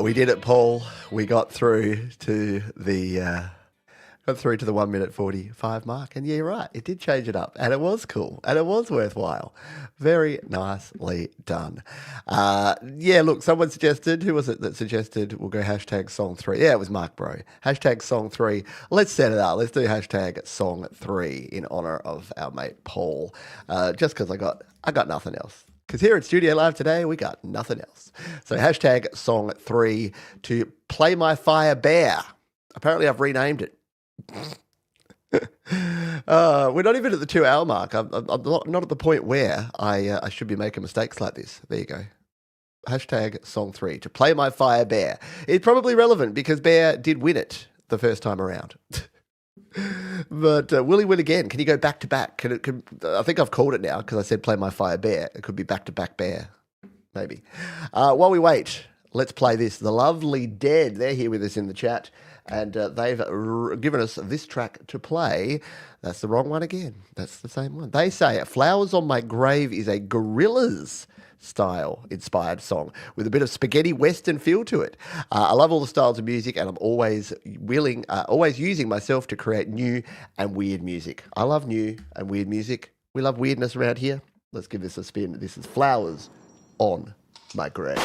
We did it, Paul. We got through to the 1 minute 45 mark, and yeah, you're right. It did change it up, and it was cool, and it was worthwhile. Very nicely done. Yeah, look, someone suggested. Who was it that suggested we'll go hashtag song 3? Yeah, it was Mark Bro. Hashtag song 3. Let's set it up. Let's do hashtag song 3 in honor of our mate Paul. Just because I got nothing else. Because here at Studio Live today, we got nothing else. So hashtag song 3 to Play My Fire Bear. Apparently I've renamed it. We're not even at the 2-hour mark. I'm not at the point where I should be making mistakes like this. There you go. Hashtag song 3 to Play My Fire Bear. It's probably relevant because Bear did win it the first time around. But will he win again? Can he go back to back? I think I've called it now because I said Play My Fire Bear. It could be back to back Bear. Maybe. While we wait, let's play this. The Lovely Dead. They're here with us in the chat. And they've given us this track to play. That's the wrong one again. That's the same one. They say Flowers on My Grave is a Gorillaz style inspired song with a bit of spaghetti western feel to it. I love all the styles of music, and I'm always using myself to create new and weird music. I love new and weird music. We love weirdness around here. Let's give this a spin. This is Flowers on My Grave.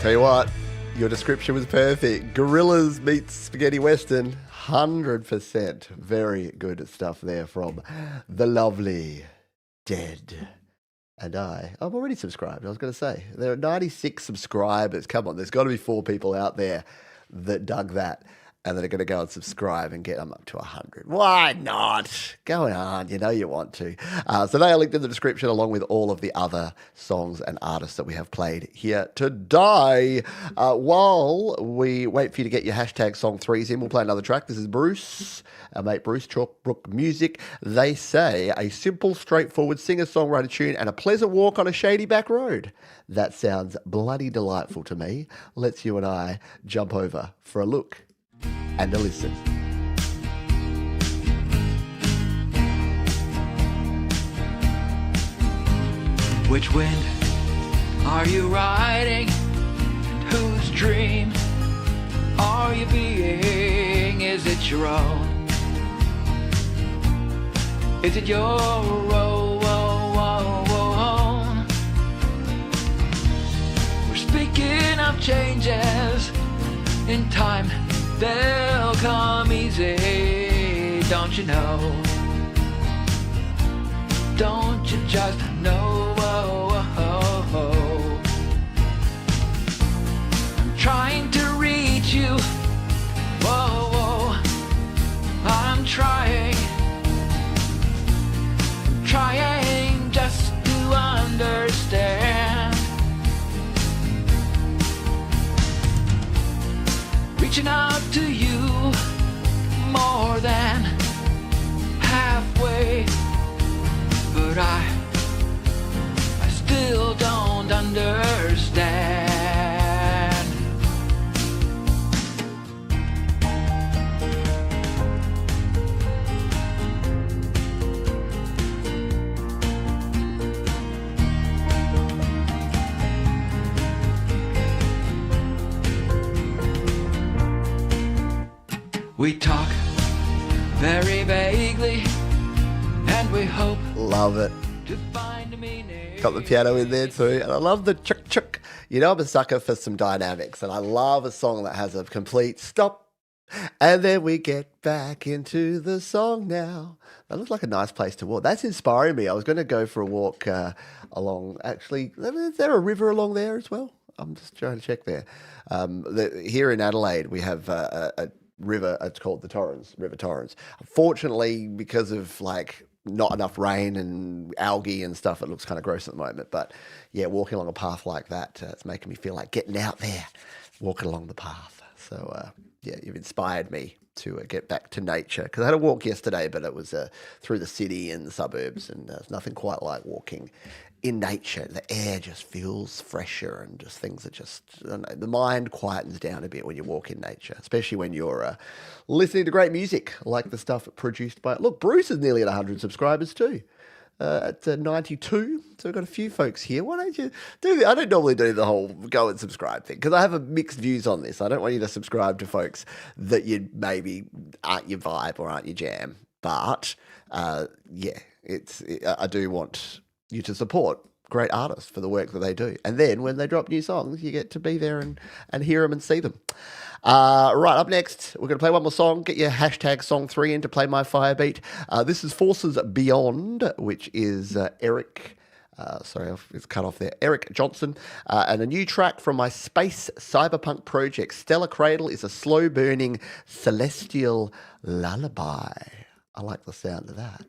Tell you what, your description was perfect. Gorillaz meets spaghetti western, 100%. Very good stuff there from The Lovely Dead. And I'm already subscribed, I was going to say. There are 96 subscribers. Come on, there's got to be 4 people out there that dug that and that are going to go and subscribe and get them up to 100. Why not? Go on, you know you want to. So they are linked in the description along with all of the other songs and artists that we have played here today. While we wait for you to get your hashtag song 3s in, we'll play another track. This is Bruce, our mate Bruce, Chalkbrook Music. They say a simple, straightforward singer-songwriter tune and a pleasant walk on a shady back road. That sounds bloody delightful to me. Let's you and I jump over for a look and a listen. Which wind are you riding? And whose dream are you being? Is it your own? Is it your own? We're speaking of changes in time. They'll come easy, don't you know? Don't you just know? I'm trying to reach you. I'm trying just to understand. reaching out to you more than halfway, but I still don't understand. We talk very vaguely, and we hope Love it. to find a meaning. Got the piano in there too. And I love the chuk chuk. You know, I'm a sucker for some dynamics, and I love a song that has a complete stop. And then we get back into the song now. That looks like a nice place to walk. That's inspiring me. I was going to go for a walk along, actually, is there a river along there as well? I'm just trying to check there. Here in Adelaide, we have a river, it's called the Torrens, River Torrens. Unfortunately, because of like not enough rain and algae and stuff, it looks kind of gross at the moment. But yeah, walking along a path like that, it's making me feel like getting out there, walking along the path. So yeah, you've inspired me to get back to nature, because I had a walk yesterday, but it was through the city and the suburbs, and there's nothing quite like walking in nature. The air just feels fresher, and just things are just, I don't know, the mind quietens down a bit when you walk in nature, especially when you're listening to great music like the stuff produced by, look, Bruce is nearly at 100 subscribers too. At 92, so we've got a few folks here. Why don't you do I don't normally do the whole go and subscribe thing, because I have a mixed views on this. I don't want you to subscribe to folks that you maybe aren't your vibe or aren't your jam. But yeah, I do want you to support great artists for the work that they do. And then when they drop new songs, you get to be there and hear them and see them. Right, up next, we're going to play one more song. Get your hashtag song 3 in to play my Firebeat. This is Forces Beyond, which is Eric... sorry, it's cut off there. Eric Johnson, and a new track from my space cyberpunk project. Stellar Cradle is a slow-burning celestial lullaby. I like the sound of that.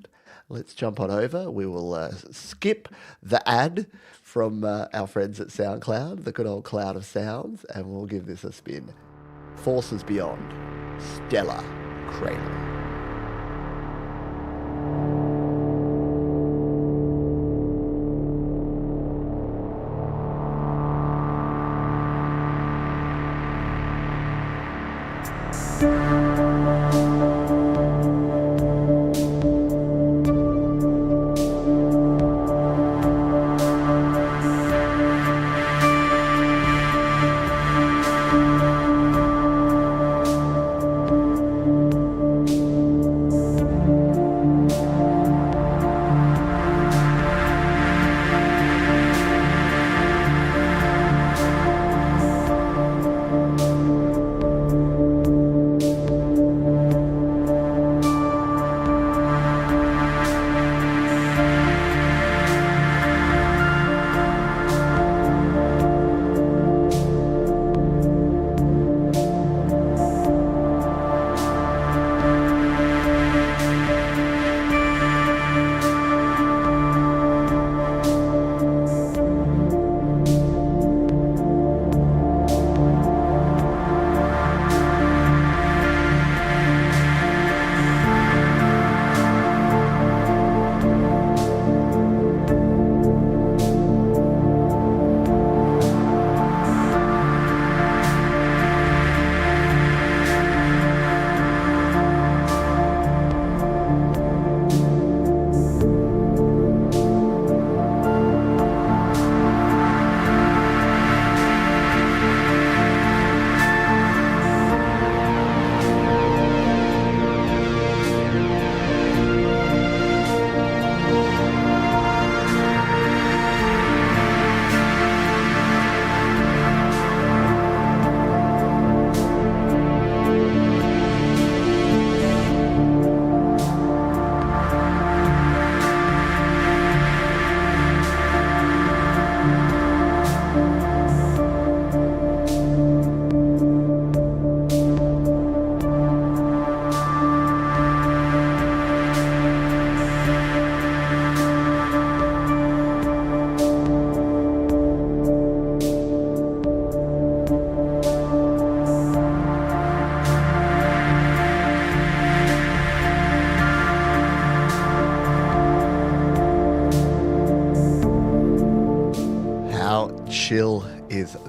Let's jump on over. We will skip the ad from our friends at SoundCloud, the good old cloud of sounds, and we'll give this a spin. Forces Beyond, Stellar Cradle.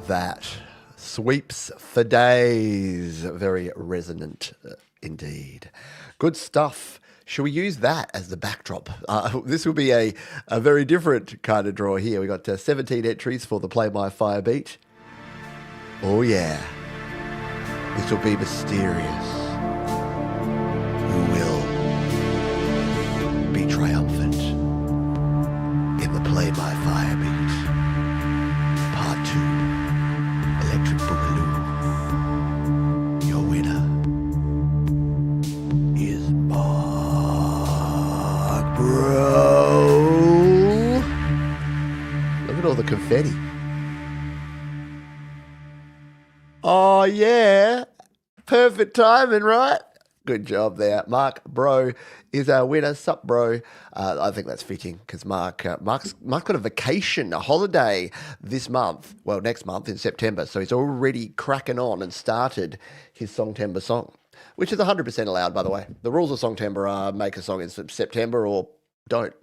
that. Sweeps for days. Very resonant indeed. Good stuff. Shall we use that as the backdrop? This will be a very different kind of draw here. We got 17 entries for the Play My Fire beat. Oh yeah. This will be mysterious. Who will be triumphant in the Play My Fire beat? Part 2. Electric Boogaloo. Your winner is Mark Bro. Look at all the confetti. Oh yeah. Perfect timing, right? Good job there. Mark Bro is our winner. Sup, bro? I think that's fitting because Mark's got a vacation, a holiday this month. Well, next month in September. So he's already cracking on and started his Songtember song, which is 100% allowed, by the way. The rules of Songtember are make a song in September or don't.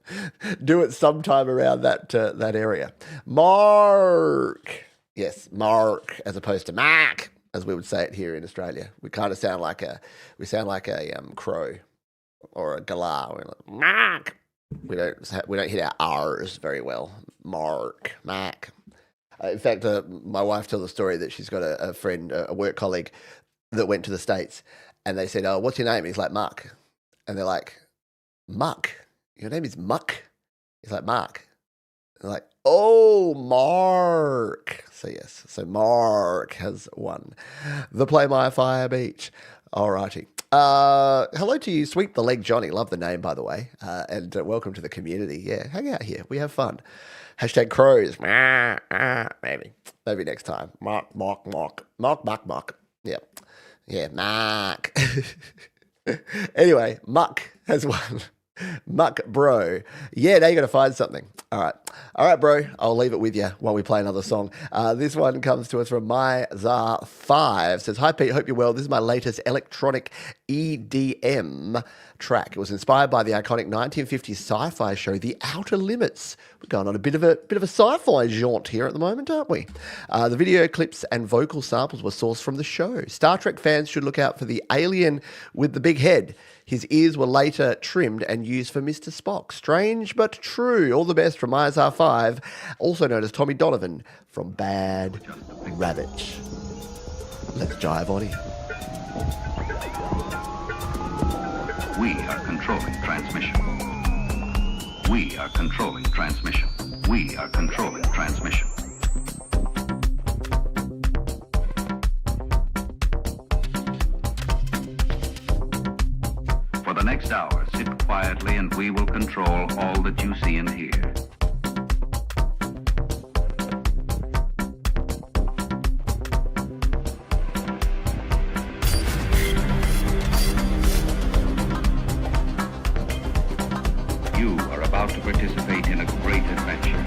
Do it sometime around that area. Mark. Yes, Mark, as opposed to Mark, as we would say it here in Australia. We kind of sound like a crow or a galah. We're like, Mark. We don't hit our R's very well. Mark. In fact, my wife told the story that she's got a friend, a work colleague, that went to the States, and they said, "Oh, what's your name?" And he's like, "Mark," and they're like, "Muck? Your name is Muck?" He's like, "Mark." They're like, "Oh, Mark." So yes, so Mark has won the Play My Fire beat. Alrighty. Hello to you, Sweep the Leg Johnny. Love the name, by the way. And welcome to the community. Yeah, hang out here. We have fun. Hashtag crows. Maybe next time. Mark. Yeah, Mark. Anyway, Muck has won. Muck Bro. Yeah, now you got to find something. All right, bro. I'll leave it with you while we play another song. This one comes to us from MyZar5. Says, "Hi Pete, hope you're well. This is my latest electronic EDM track. It was inspired by the iconic 1950s sci-fi show The Outer Limits. We're going on a bit of a sci-fi jaunt here at the moment, aren't we? The video clips and vocal samples were sourced from the show. Star Trek fans should look out for the alien with the big head. His ears were later trimmed and used for Mr. Spock. Strange but true. All the best from ISR5, also known as Tommy Donovan from Bad Rabbit." Let's dive on in. We are controlling transmission. We are controlling transmission. We are controlling transmission. For the next hour, sit quietly and we will control all that you see and hear. You are about to participate in a great adventure.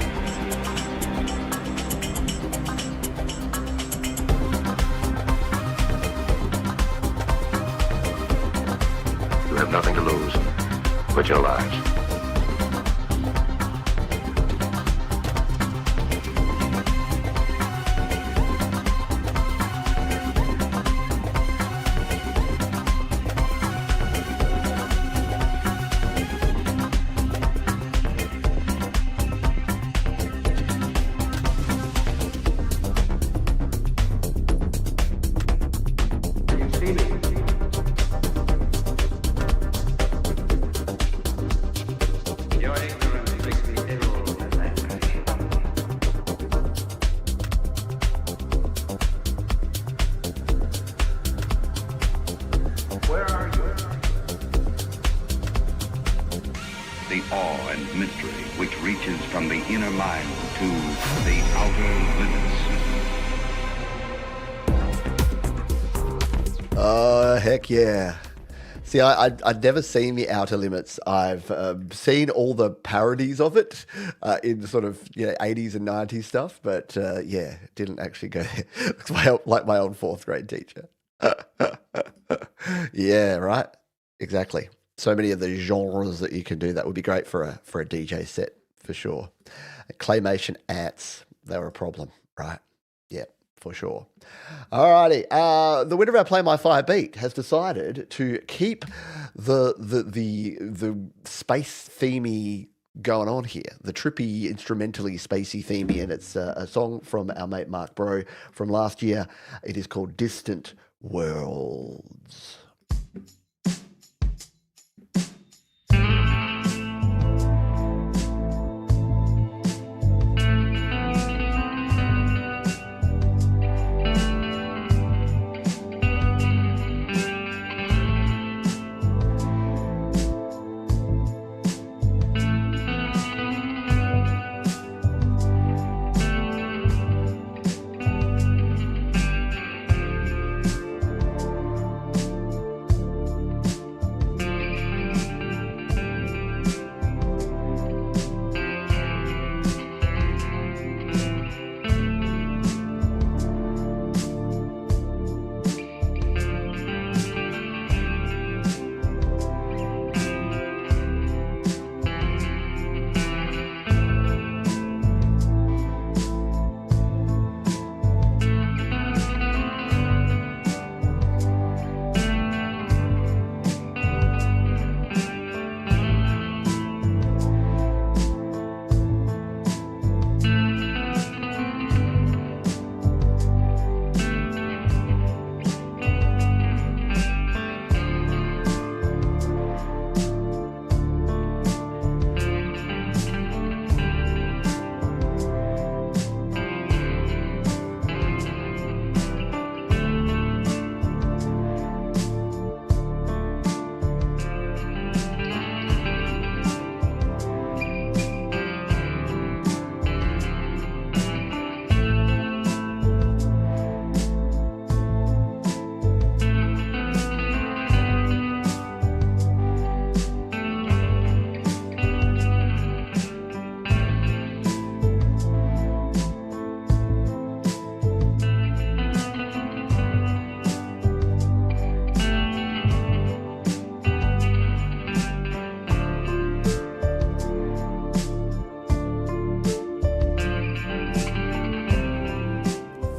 You have nothing to lose but your lives. The awe and mystery which reaches from the inner mind to the outer limits. Heck yeah. See, I'd never seen The Outer Limits. I've seen all the parodies of it in sort of 80s and 90s stuff, but didn't actually go there. Looks like my old fourth grade teacher. Yeah, right? Exactly. So many of the genres that you can do. That would be great for a DJ set, for sure. Claymation ants, they were a problem, right? Yeah. for sure. Alrighty, the winner of our Play My Fire beat has decided to keep the space themey going on here, the trippy, instrumentally spacey themey, and it's a song from our mate Mark Bro from last year. It is called Distant Worlds.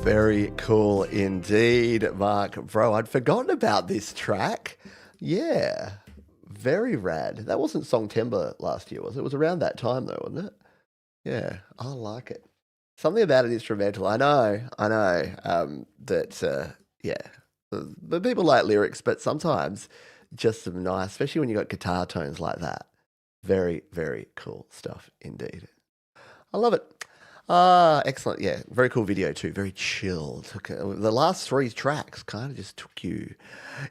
Very cool indeed, Mark. Bro, I'd forgotten about this track. Yeah, very rad. That wasn't Songtember last year, was it? It was around that time, though, wasn't it? Yeah, I like it. Something about an instrumental. I know. The people like lyrics, but sometimes just some nice, especially when you got guitar tones like that. Very, very cool stuff indeed. I love it. Excellent. Yeah, very cool video too. Very chill. The last three tracks kind of just took you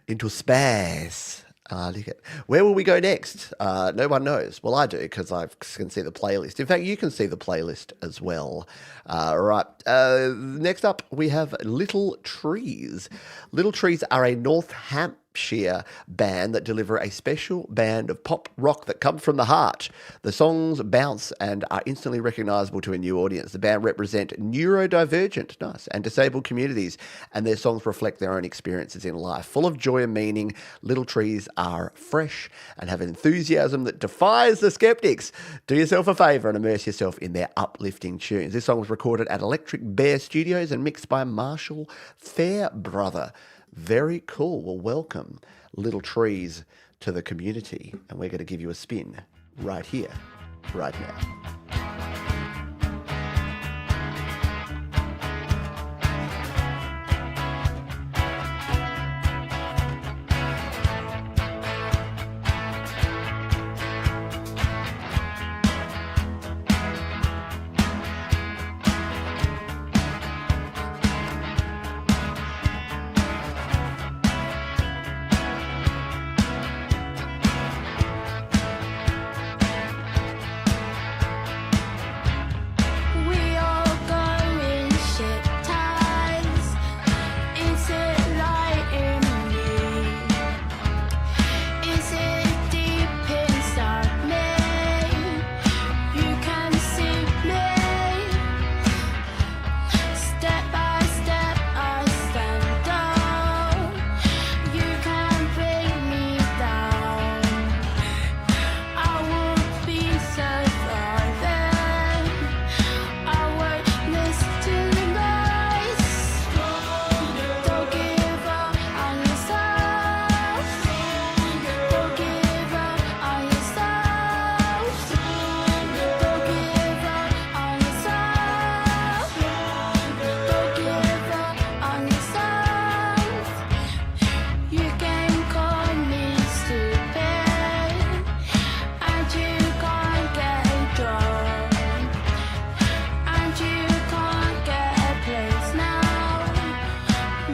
into space. I like it. Where will we go next? No one knows. Well, I do because I can see the playlist. In fact, you can see the playlist as well. Right. Next up, we have Little Trees. Little Trees are a North Hampshire band that deliver a special band of pop rock that comes from the heart. The songs bounce and are instantly recognizable to a new audience. The band represent neurodivergent, nice, and disabled communities, and their songs reflect their own experiences in life. Full of joy and meaning, Little Trees are fresh and have an enthusiasm that defies the skeptics. Do yourself a favor and immerse yourself in their uplifting tunes. This song was recorded at Electric Bear Studios and mixed by Marshall Fairbrother. Very cool. Well, welcome Little Trees to the community, and we're going to give you a spin right here, right now.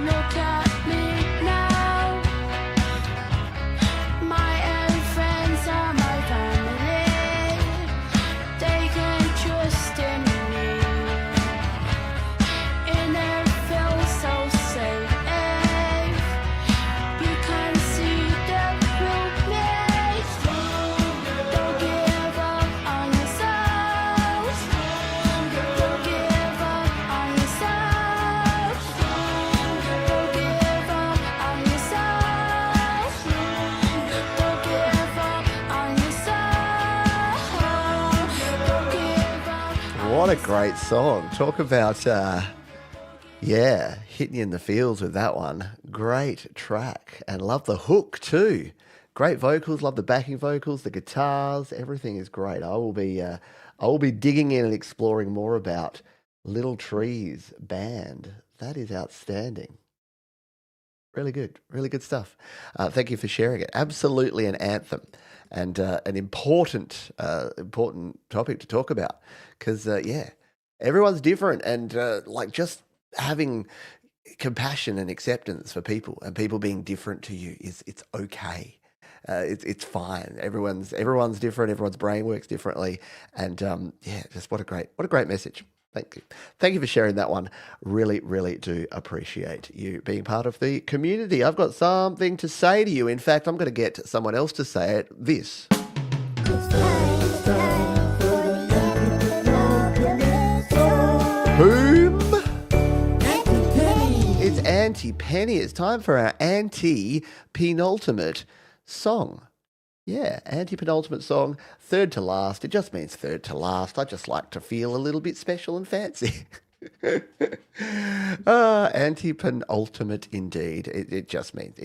look at me now. My own friends are my family. They can trust in me. And it feels so safe. You can see the real me. Don't give up on yourself. Don't give up on yourself. Don't give up on yourself. Don't give up on yourself. Don't give up. What a great song. Talk about, hitting you in the fields with that one. Great track. And love the hook too. Great vocals, love the backing vocals, the guitars, everything is great. I will be digging in and exploring more about Little Trees Band. That is outstanding. Really good stuff. Thank you for sharing it. Absolutely an anthem and an important topic to talk about because, everyone's different and just having compassion and acceptance for people and people being different to you it's okay. It's fine. Everyone's different. Everyone's brain works differently, and just what a great message. Thank you for sharing that one. Really do appreciate you being part of the community. I've got something to say to you. In fact, I'm going to get someone else to say it. This. Whom? It's Auntie Penny. It's time for our anti-penultimate song. Yeah, anti-penultimate song, third to last. It just means third to last. I just like to feel a little bit special and fancy. Anti-penultimate indeed. It just means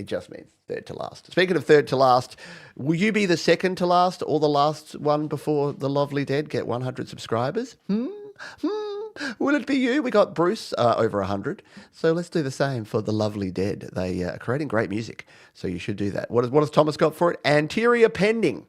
third to last. Speaking of third to last, will you be the second to last or the last one before the Lovely Dead get 100 subscribers? Will it be you? We got Bruce over 100. So let's do the same for the Lovely Dead. They are creating great music, so you should do that. What has Thomas got for it? Anterior pending.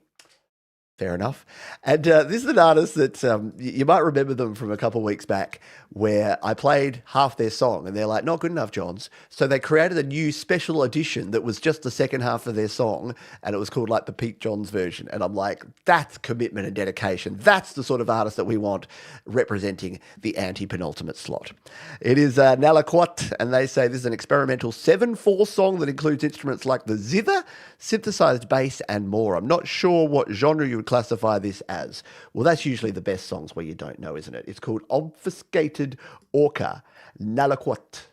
Fair enough. And this is an artist that you might remember them from a couple of weeks back where I played half their song and they're like, not good enough, Johns. So they created a new special edition that was just the second half of their song and it was called like the Pete Johns version. And I'm like, that's commitment and dedication. That's the sort of artist that we want representing the anti-penultimate slot. It is Nalaquat and they say this is an experimental 7/4 song that includes instruments like the zither, synthesized bass and more. I'm not sure what genre you would classify this as. Well, that's usually the best songs where you don't know, isn't it? It's called Obfuscated Orca, Nalaquat.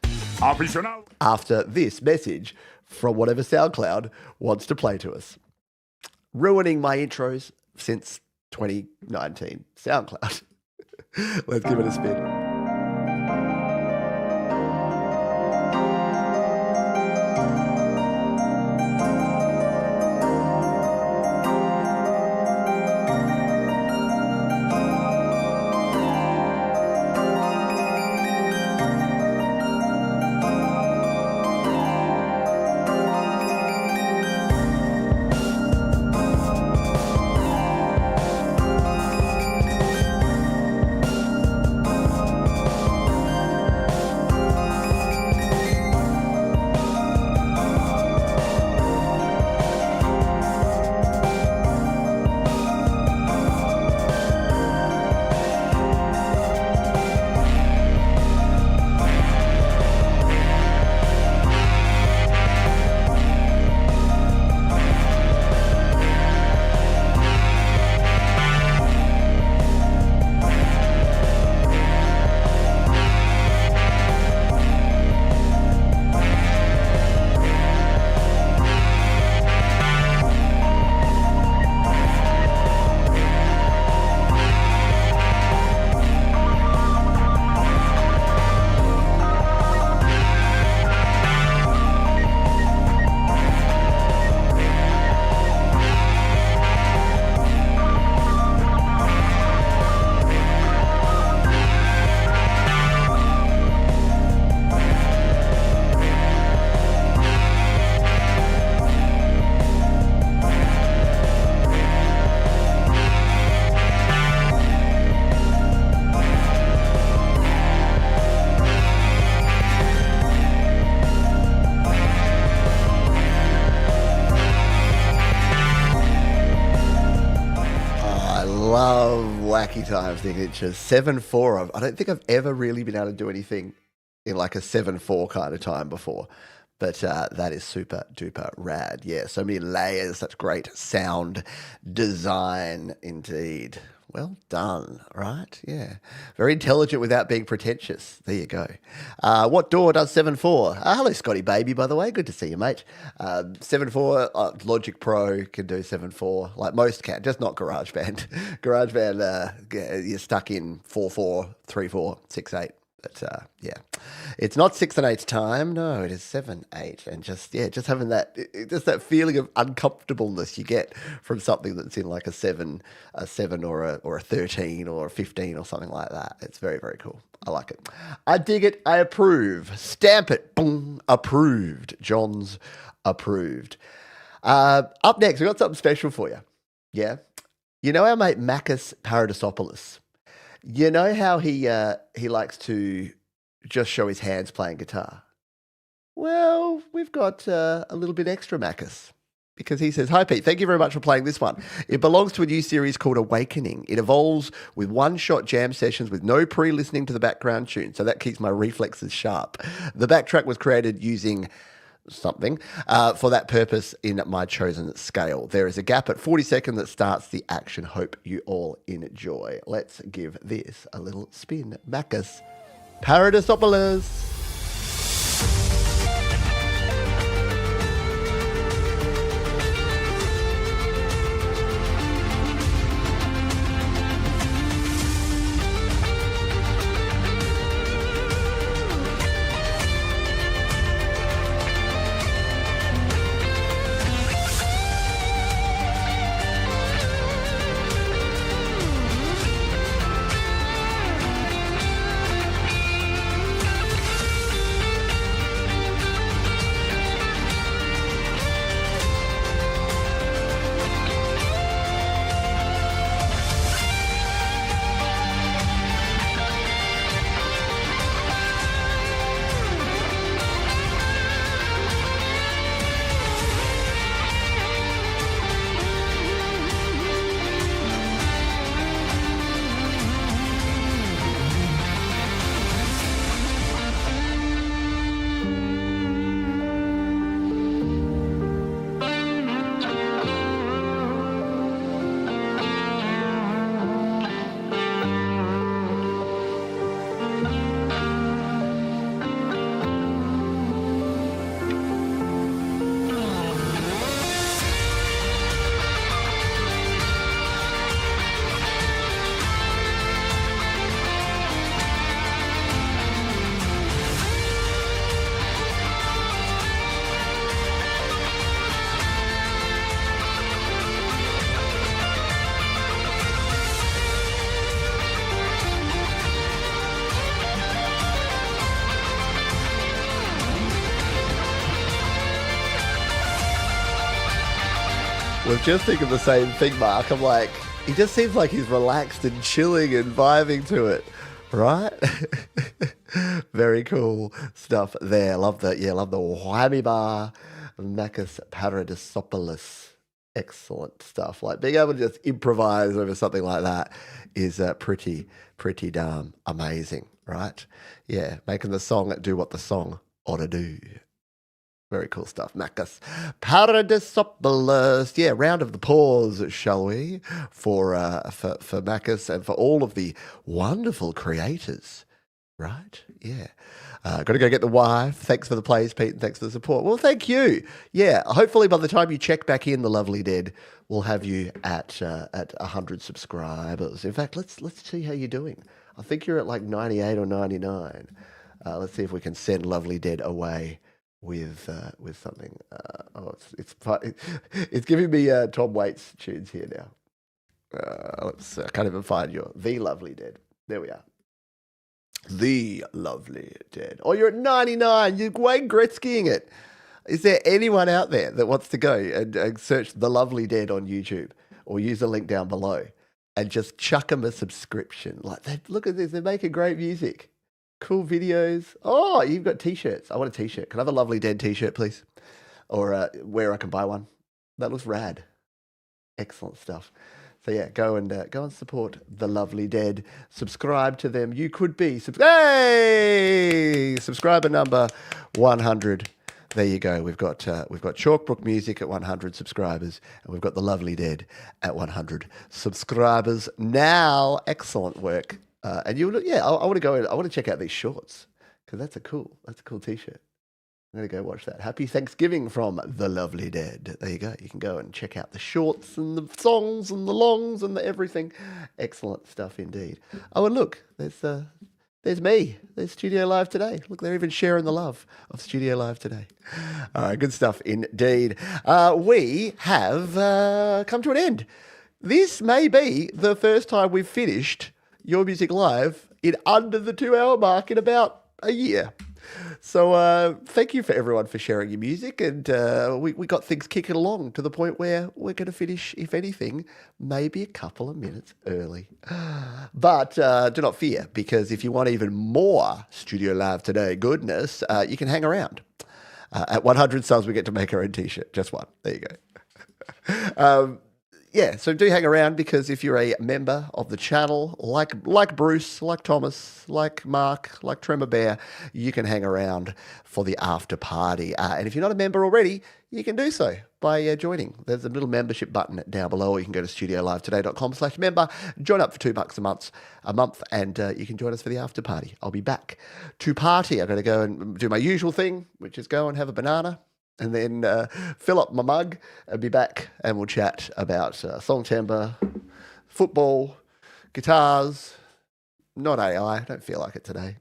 After this message from whatever SoundCloud wants to play to us. Ruining my intros since 2019. SoundCloud. Let's give it a spin. Lucky Time signatures. 7/4. I don't think I've ever really been able to do anything in like a 7/4 kind of time before. But that is super duper rad. Yeah, so many layers, such great sound design indeed. Well done, right? Yeah. Very intelligent without being pretentious. There you go. What DAW does 7/4? Hello, Scotty Baby, by the way. Good to see you, mate. 7/4, Logic Pro can do 7/4, like most can, just not GarageBand. GarageBand, you're stuck in 4/4, 3/4, 6/8. But yeah, it's not 6 and 8 time. No, it is 7/8, and just having that feeling of uncomfortableness you get from something that's in like a 7 or a 13 or a 15 or something like that. It's very, very cool. I like it. I dig it. I approve. Stamp it. Boom. Approved. John's approved. Up next, we've got something special for you. Yeah, you know our mate Makis Paradisopoulos. You know how he likes to just show his hands playing guitar? Well, we've got a little bit extra Makis because he says, "Hi Pete, thank you very much for playing this one. It belongs to a new series called Awakening. It evolves with one-shot jam sessions with no pre-listening to the background tune, so that keeps my reflexes sharp. The backtrack was created using something for that purpose in my chosen scale. There is a gap at 40 seconds that starts the action. Hope you all enjoy. Let's give this a little spin. Makis Paradisopoulos." Was just thinking the same thing, Mark. I'm like, he just seems like he's relaxed and chilling and vibing to it, right? Very cool stuff there. Love the whammy bar, Makis Paradisopoulos. Excellent stuff. Like being able to just improvise over something like that is pretty damn amazing, right? Yeah, making the song do what the song ought to do. Very cool stuff. Makis Paradisopoulos. Yeah, round of applause, shall we, for Makis and for all of the wonderful creators, right? Yeah. Got to go get the wife. Thanks for the plays, Pete, and thanks for the support. Well, thank you. Yeah, hopefully by the time you check back in, the Lovely Dead, we'll have you at 100 subscribers. In fact, let's see how you're doing. I think you're at like 98 or 99. Let's see if we can send Lovely Dead away with something. It's giving me Tom Waits tunes here now. I can't even find The Lovely Dead. There we are. The Lovely Dead. Oh, you're at 99. You're Wayne Gretzkying it. Is there anyone out there that wants to go and search The Lovely Dead on YouTube or use the link down below and just chuck them a subscription? Look at this. They're making great music. Cool videos. Oh, you've got t-shirts. I want a t-shirt. Can I have a Lovely Dead t-shirt, please? Or where I can buy one. That looks rad. Excellent stuff. So yeah, go and support the Lovely Dead. Subscribe to them. You could be hey, subscriber number 100. There you go. We've got Chalkbrook Music at 100 subscribers, and we've got the Lovely Dead at 100 subscribers now. Excellent work. And you look, yeah, I want to go in. I want to check out these shorts because that's a cool T-shirt. I'm going to go watch that. Happy Thanksgiving from the Lovely Dead. There you go. You can go and check out the shorts and the songs and the longs and the everything. Excellent stuff indeed. Oh, and look, there's me. There's Studio Live today. Look, they're even sharing the love of Studio Live today. All right, good stuff indeed. We have come to an end. This may be the first time we've finished Your Music Live in under the 2-hour mark in about a year. So thank you for everyone for sharing your music, and we got things kicking along to the point where we're going to finish, if anything, maybe a couple of minutes early. But do not fear, because if you want even more Studio Live today goodness, you can hang around. At 100 subs, we get to make our own T-shirt. Just one. There you go. Yeah, so do hang around, because if you're a member of the channel, like Bruce, like Thomas, like Mark, like Tremor Bear, you can hang around for the after party. And if you're not a member already, you can do so by joining. There's a little membership button down below, or you can go to studiolivetoday.com/member, join up for $2 a month, and you can join us for the after party. I'll be back to party. I'm going to go and do my usual thing, which is go and have a banana, and then fill up my mug and be back, and we'll chat about song timbre, football, guitars, not AI. I don't feel like it today.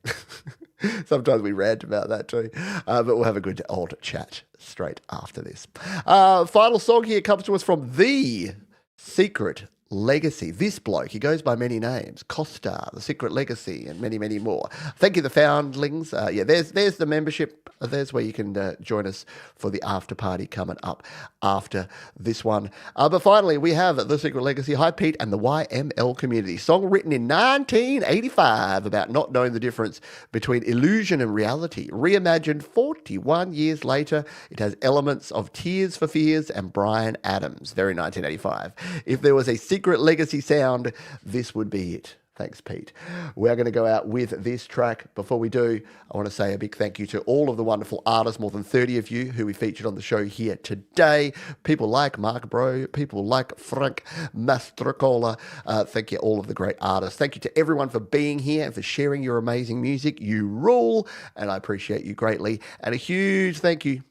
Sometimes we rant about that too. But we'll have a good old chat straight after this. Final song here comes to us from The Secret Legacy. This bloke, he goes by many names: Costa, The Secret Legacy, and many, many more. Thank you, the Foundlings. Yeah, there's the membership. There's where you can join us for the after party coming up after this one. But finally, we have The Secret Legacy, Hi Pete and the YML Community. Song written in 1985 about not knowing the difference between illusion and reality. Reimagined 41 years later, it has elements of Tears for Fears and Bryan Adams. Very 1985. If there was a Secret Legacy sound, this would be it. Thanks, Pete. We're going to go out with this track. Before we do, I want to say a big thank you to all of the wonderful artists, more than 30 of you who we featured on the show here today. People like Mark Bro, people like Frank Mastrocola. Thank you, all of the great artists. Thank you to everyone for being here and for sharing your amazing music. You rule, and I appreciate you greatly. And a huge thank you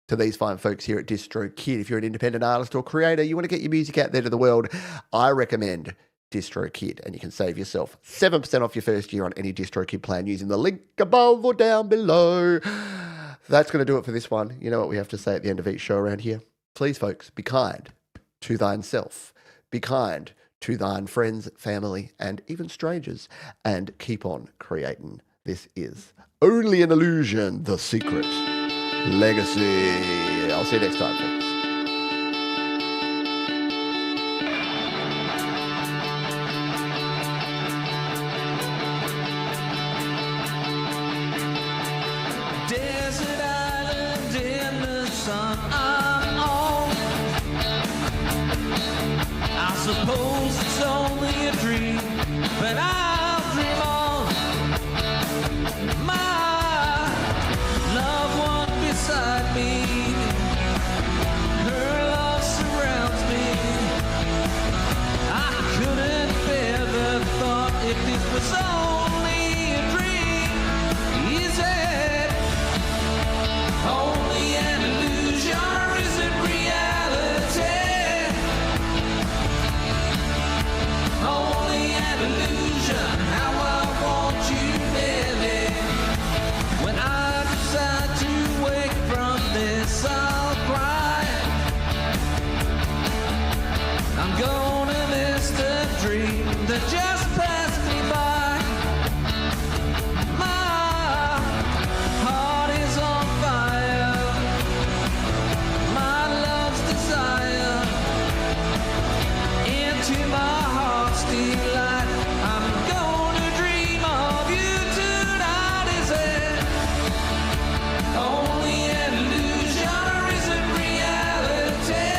to these fine folks here at DistroKid. If you're an independent artist or creator, you want to get your music out there to the world, I recommend DistroKid, and you can save yourself 7% off your first year on any DistroKid plan using the link above or down below. That's going to do it for this one. You know what we have to say at the end of each show around here? Please, folks, be kind to thyself. Be kind to thine friends, family, and even strangers, and keep on creating. This is Only an Illusion, The Secret Legacy. I'll see you next time, folks. Desert island in the sun, I'm on. I suppose it's only a dream, but I'll dream on. My loved one beside me, her love surrounds me. I couldn't bear the thought if this was only a dream. Is it only an illusion, or is it reality? Only an illusion, how I want you daily. When I decide to wake from this, I'll cry. I'm gonna miss the dream that just passed me by. My heart is on fire, my love's desire, into my heart's delight. I'm gonna dream of you tonight. Is it only an illusion, or is it reality?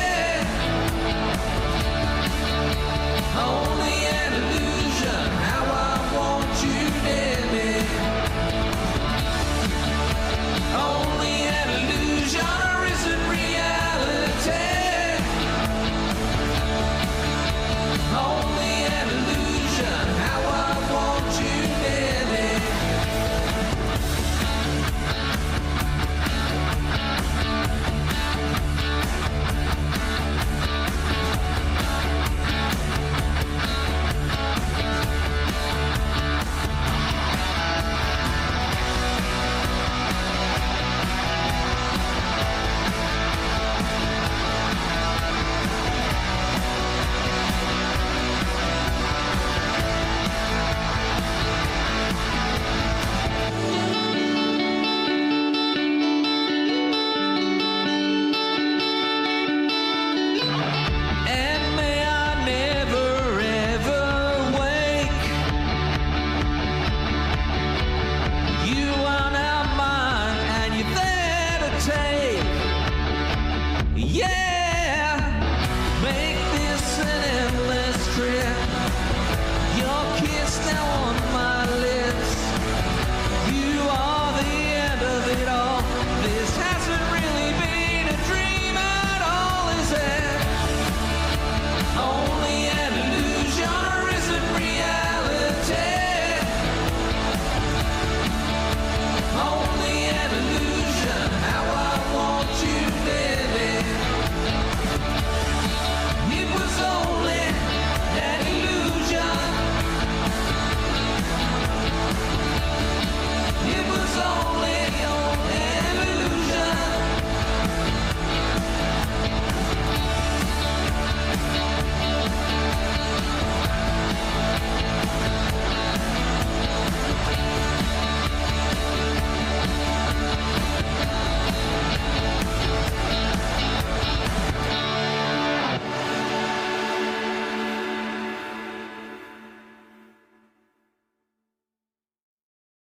Yeah!